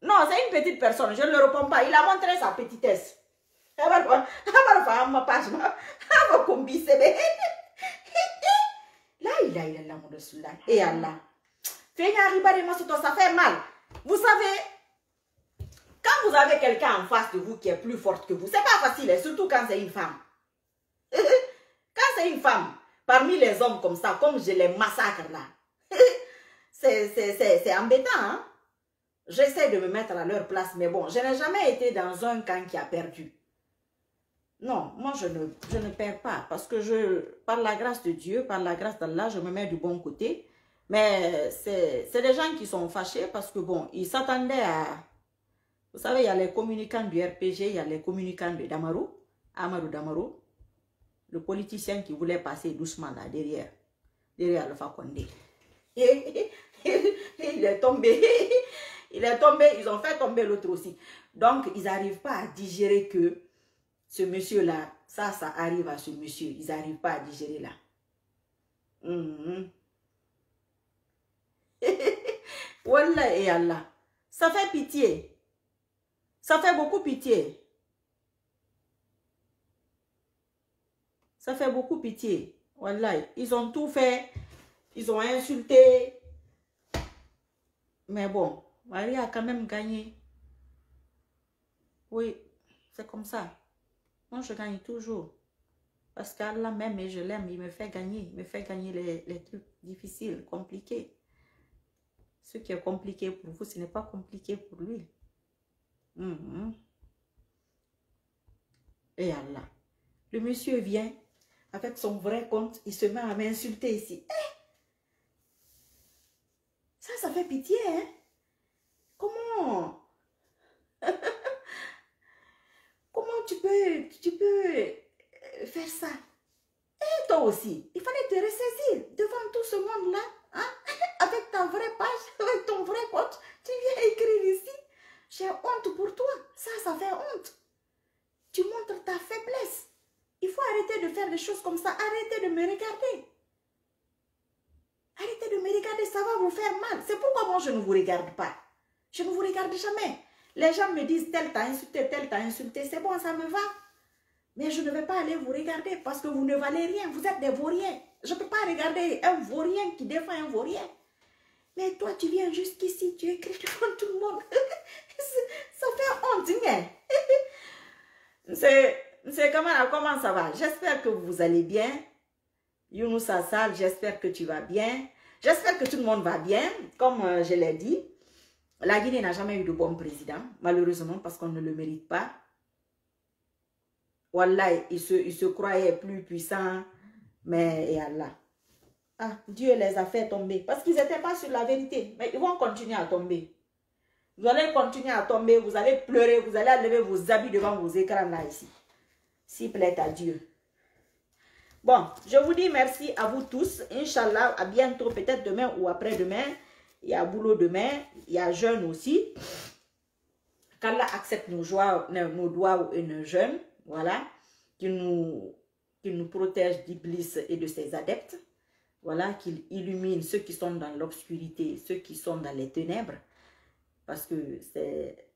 non, c'est une petite personne. Je ne le réponds pas. Il a montré sa petitesse. Il va faire ma page. Il va combiner. Là, il a mon dessus là. Et Allah. Ça fait mal. Vous savez, quand vous avez quelqu'un en face de vous qui est plus forte que vous, c'est pas facile, surtout quand c'est une femme. Quand c'est une femme, parmi les hommes comme ça, comme je les massacre là, c'est embêtant. Hein? J'essaie de me mettre à leur place, mais bon, je n'ai jamais été dans un camp qui a perdu. Non, moi je ne perds pas, parce que par la grâce de Dieu, par la grâce d'Allah, je me mets du bon côté. Mais c'est des gens qui sont fâchés parce que bon, ils s'attendaient à... Vous savez, il y a les communicants du RPG, il y a les communicants de Damarou, Amadou Damarou, le politicien qui voulait passer doucement là, derrière Alpha Condé. Il est tombé, ils ont fait tomber l'autre aussi. Donc, ils n'arrivent pas à digérer que ce monsieur-là, ça arrive à ce monsieur. Ils n'arrivent pas à digérer là. Wallah et Allah. Ça fait pitié. Ça fait beaucoup pitié. Ça fait beaucoup pitié. Wallah, ils ont tout fait. Ils ont insulté. Mais bon, Maria a quand même gagné. Oui, c'est comme ça. Moi, je gagne toujours. Parce qu'Allah même, et je l'aime, il me fait gagner. Il me fait gagner les trucs difficiles, compliqués. Ce qui est compliqué pour vous, ce n'est pas compliqué pour lui. Et Allah. Le monsieur vient avec son vrai compte, il se met à m'insulter ici. Ça fait pitié, hein? Comment? Comment tu peux faire ça? Et toi aussi, il fallait te ressaisir devant tout ce monde-là, hein? Avec ta vraie page, avec ton vrai compte, tu viens écrire ici. J'ai honte pour toi. Ça fait honte. Tu montres ta faiblesse. Il faut arrêter de faire des choses comme ça. Arrêtez de me regarder. de me regarder, ça va vous faire mal. C'est pourquoi moi, je ne vous regarde pas. Je ne vous regarde jamais. Les gens me disent, tel t'a insulté, c'est bon, ça me va. Mais je ne vais pas aller vous regarder parce que vous ne valez rien. Vous êtes des vauriens. Je ne peux pas regarder un vaurien qui défend un vaurien. Mais toi, tu viens jusqu'ici, tu écris devant tout le monde. Ça fait honte, hein? C'est comment ça va? J'espère que vous allez bien. Younous Assal, j'espère que tu vas bien. J'espère que tout le monde va bien. Comme je l'ai dit, la Guinée n'a jamais eu de bon président, malheureusement, parce qu'on ne le mérite pas. Wallah, il se croyait plus puissant, mais et Allah. Ah, Dieu les a fait tomber, parce qu'ils n'étaient pas sur la vérité, mais ils vont continuer à tomber. Vous allez continuer à tomber, vous allez pleurer, vous allez enlever vos habits devant vos écrans là, ici. S'il plaît à Dieu. Bon, je vous dis merci à vous tous. Inch'Allah, à bientôt, peut-être demain ou après-demain. Il y a boulot demain, il y a jeûne aussi. Qu'Allah accepte nos doigts et nos jeûnes. Voilà, qu'il nous protège d'Iblis et de ses adeptes. Voilà, qu'il illumine ceux qui sont dans l'obscurité, ceux qui sont dans les ténèbres. Parce que c'est...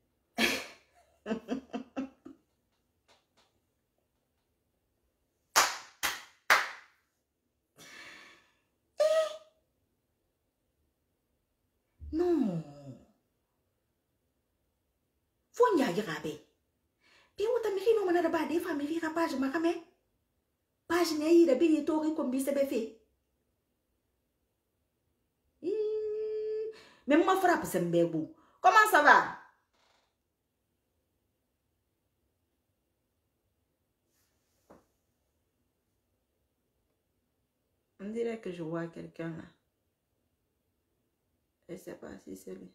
Non. Faut n'y aller raber. Puis où t'as mis non mana ba des femmes vira page makame. Page n'est ira bi tori comme bi sebe fait. Mais moi frappe sembebo. Comment ça va? On dirait que je vois quelqu'un là. Je ne sais pas si c'est lui.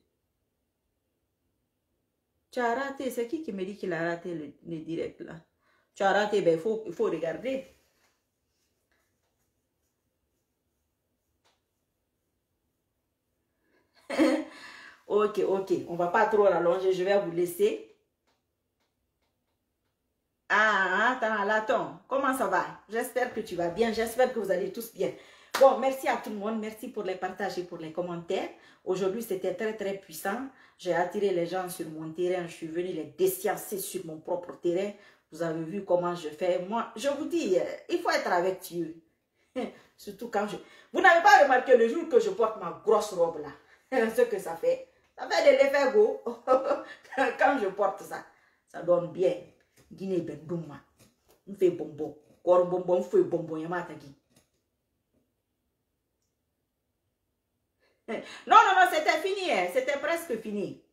Tu as raté, c'est qui me dit qu'il a raté le direct là? Tu as raté, ben il faut regarder. Ok, on va pas trop rallonger, je vais vous laisser. Ah, attends, comment ça va? J'espère que tu vas bien, j'espère que vous allez tous bien. Bon, merci à tout le monde, merci pour les partages et pour les commentaires. Aujourd'hui, c'était très très puissant. J'ai attiré les gens sur mon terrain, je suis venue les désiancer sur mon propre terrain. Vous avez vu comment je fais. Moi, je vous dis, il faut être avec Dieu. Surtout quand je... Vous n'avez pas remarqué le jour que je porte ma grosse robe là, ce que ça fait. Ça fait de l'effet go. Quand je porte ça, ça donne bien. Guinée Bendouma. On fait bonbon. Corps bonbon, on fait bonbon. Yamatagi. Non, c'était fini. C'était presque fini.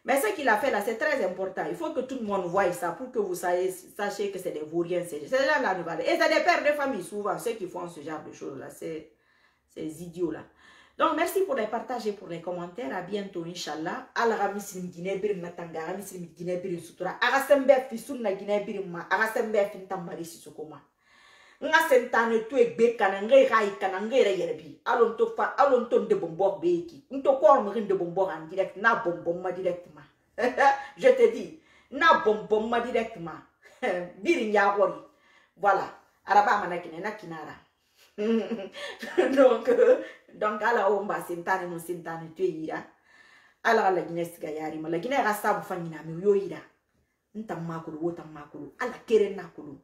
Mais ce qu'il a fait là, c'est très important. Il faut que tout le monde voie ça pour que vous sachiez que c'est des vauriens. C'est là la nouvelle. Et c'est des pères de famille, souvent, ceux qui font ce genre de choses là. Ces idiots là. Donc, merci pour les partages et pour les commentaires. À bientôt, Inch'Allah. Ala Muslim Guinée Birim Natanga, Muslim Guinée Birim Sutura. Arasembe Fisun na Guinée Birim ma. Arasembe Fintamari Sisukoma. Nga sentane tu ekbekana ngai rai kana ngai ra yerbi alon to de bombo beki nto ko mo de bombo en direct na bombo ma directement. Je te dis na bombo ma directement. Biri nya wori voilà araba manakine na kinara. donc ala omba sentane no sentane tu ira ala la Guinée gayari ma la Guinée ra sabu fanyina mi yo ira ntamakulu wotamakulu ala kere nakulu.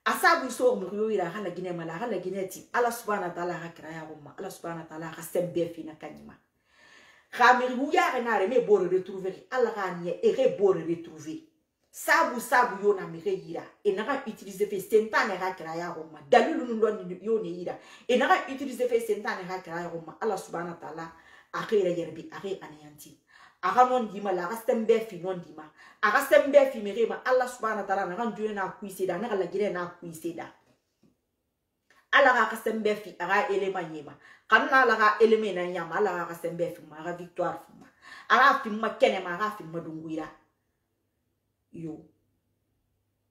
Asabu so mriyo ira hala Guinée mala hala Guinée ti ala subhanahu wa ta'ala hakraya umma ala subhanahu wa ta'ala hasembe fina kanima khamiri ya renare me bore retrouver ala ganye ere bore retrouver sabu yo na mire ira e na utiliser fe sentane hakraya umma dalilu ndo yo ne ira e na utiliser fe sentane hakraya umma ala subhanahu wa ta'ala akhira yerbi akhi anayanti aganon dima la rasembe fi non dima agasembe fi mirema Allah subhanahu wa ta'ala na randu na kuiseda na la Guinée na kuiseda ala ga kasembe fi aga elema nyema kanna la ga eleme na nyama ala ga kasembe fi ma ga victoire fi ma ara fi ma kene ma ga fi ma dunguira yo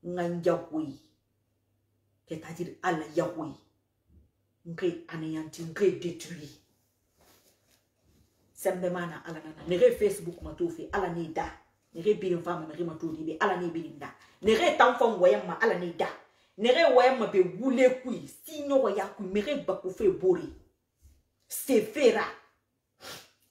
nganja koi c'est-à-dire ala yahui ngre aneyanti ngre détruit. Sembe mana ala nana nere Facebook matofi ala ni da nere birin fama nere matoli be ala ni birinda nere tamfon wayama ala ni da nere wayama be wule kui sinyo ya kui mere bakufe bori C'est fera.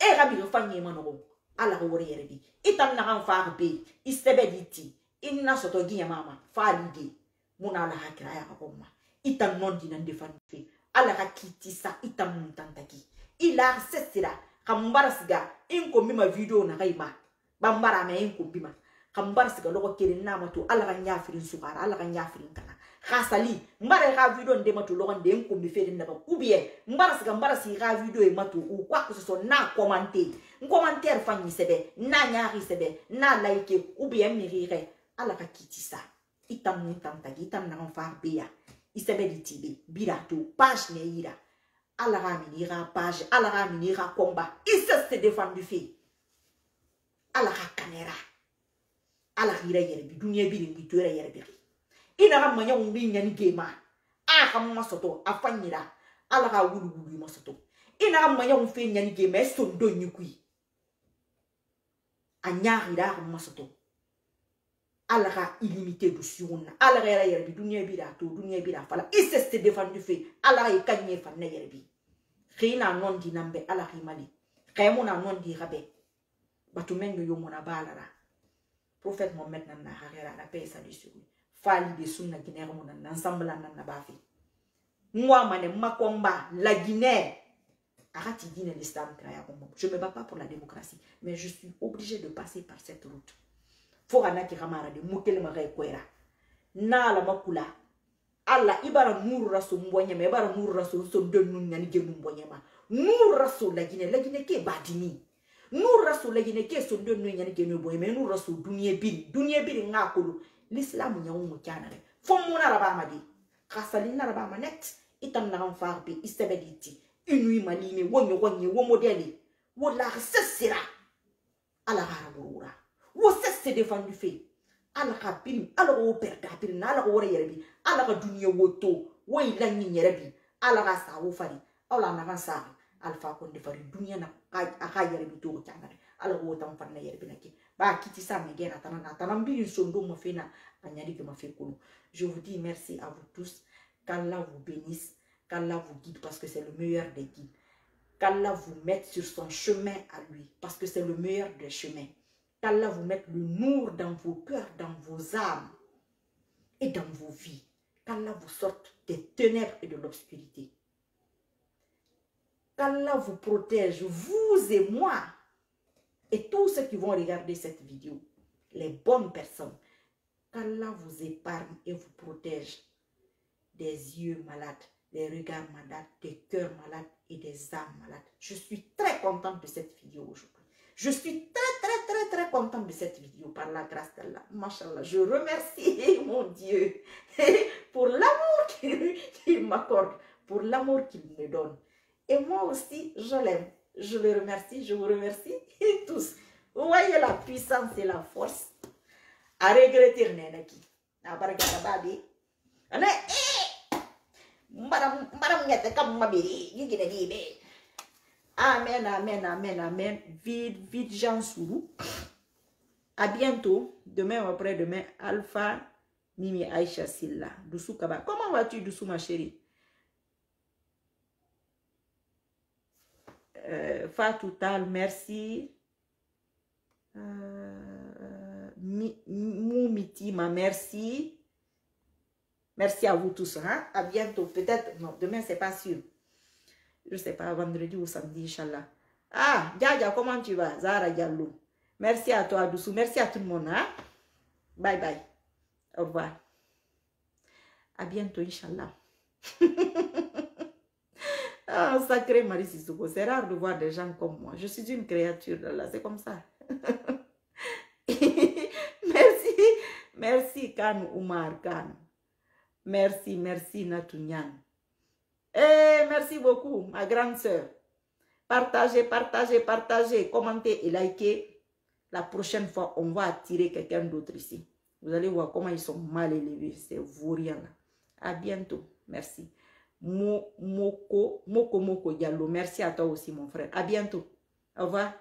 Et rabi le fanny manogo. À la rore yerebi. Itam na faire be. Istebe diti. Inna soto giya mama. Fa l'idée. Mona la hakira ya kaboma. Itam non di nan defan fe. Ala hakiti sa itam muntantaki. Ila sesira. Kambara siga. Inko mima video na kaima. Bambara me inko bima. Kambara siga loko kere nama to. Ala kanya firin sukara. Ala kanya firin kana. Khasali. Mbara ka video ndema to loko nde inko mifere ndaba. Ou bien. Mbara si ka video e matu. Ou quoi que ce soit na commenter. Commentaire fanyi sebe. Na nyari sebe. Na like. Ou bien mirire. Ala ka kiti sa. Itam muntantaki. Itam na far beya. Isebe di tibe. Birato. Page ne ira. Ala raminira page. Ala raminira combat. Issa se défendu fait. Ala kanera. Ala hira yerbi. Dunia biri mituera yerbi. Ina ramanya umbi nyani gema. Kama soto. Afanyira. Ala ka wulu masoto. Ina ramanya umfe nyani gema. Sondo nyukui. Anyarira masoto. Ala ka illimité du sionna. Ala ka yerbi. Dunia bira to. Dunia bira fala. Issa se défendu fait. Ala ka kanye fa na yerbi. Rina non di nambe. Ala rimali. Kaimona non di rabe. Batumengo yomona balara. Prophète Mohamed nanna harera la paix salut sur lui. Fali de sunna Guinée mon ensemble nanna bafi. Moi mané makomba la Guinée. Arati Guinée l'islam kraya kombo. Je me bats pas pour la démocratie, mais je suis obligé de passer par cette route. Forana ki ramara de mukele mare kwera. Na la makula. Allah ibara nuru raso mbonye me ibara nuru raso so donu nyani gemu mbonye ma. Nuru raso la Guinée ke badini. Nous rassou la Guinée qui sont deux nuits qui nous voient mais nous rassou dunia biri ngakulu l'islam nya umu kanare fo mon araba madi khasalina araba manet itam na farbi istebediti inui malime wonyo wo modeli wo la sesira ala harabura wo sesse défendu fait ala kapim ala wo perda pin ala wo yerbi ala ka dunia woto wo ilanyi yerbi ala ka sa wo fari ala na kan sa alfa kon defari dunia na aka yerbi to tangare ala wo tam fanna yerbi naki ba kiti sa megena tanana mbili sondo mo fena anyali ke ma fe kono. Je vous dis merci à vous tous, qu'Allah vous bénisse, qu'Allah vous guide parce que c'est le meilleur des guides, qu'Allah vous mette sur son chemin à lui parce que c'est le meilleur des chemins, qu'Allah vous mette le nour dans vos cœurs, dans vos âmes et dans vos vies, qu'Allah vous sorte des ténèbres et de l'obscurité. Qu'Allah vous protège, vous et moi, et tous ceux qui vont regarder cette vidéo, les bonnes personnes. Qu'Allah vous épargne et vous protège des yeux malades, des regards malades, des cœurs malades et des âmes malades. Je suis très contente de cette vidéo aujourd'hui. Je suis très contente de cette vidéo par la grâce d'Allah. Machallah, je remercie mon Dieu pour l'amour qu'il m'accorde, pour l'amour qu'il me donne. Et moi aussi, je l'aime. Je le remercie, je vous remercie tous. Vous voyez la puissance et la force. À regretter, Nenaki. À bargara babi. Ana madame yete comme ma bébé. Amen, amen, amen, amen. Vite, Jean Sourou. À bientôt. Demain ou après-demain, Alpha Mimi Aïcha Silla. Doussou Kaba. Comment vas-tu, Doussou, ma chérie? Fatou Tal, merci. Moumitima, merci. Merci à vous tous. Hein? À bientôt. Peut-être, non, demain, c'est pas sûr. Je ne sais pas, vendredi ou samedi, Inch'Allah. Ah, Djadia, comment tu vas? Zara Diallo. Merci à toi, Doussou. Merci à tout le monde. Hein? Bye bye. Au revoir. À bientôt, Inch'Allah. Ah, sacré Marie Sissoko, c'est rare de voir des gens comme moi. Je suis une créature d'Allah, c'est comme ça. Merci Kan Oumar Kan. Merci Natounian. Et merci beaucoup, ma grande sœur. Partagez, commentez et likez. La prochaine fois, on va attirer quelqu'un d'autre ici. Vous allez voir comment ils sont mal élevés, ces vauriens là. À bientôt. Merci. Moko Diallo. Merci à toi aussi, mon frère. À bientôt. Au revoir.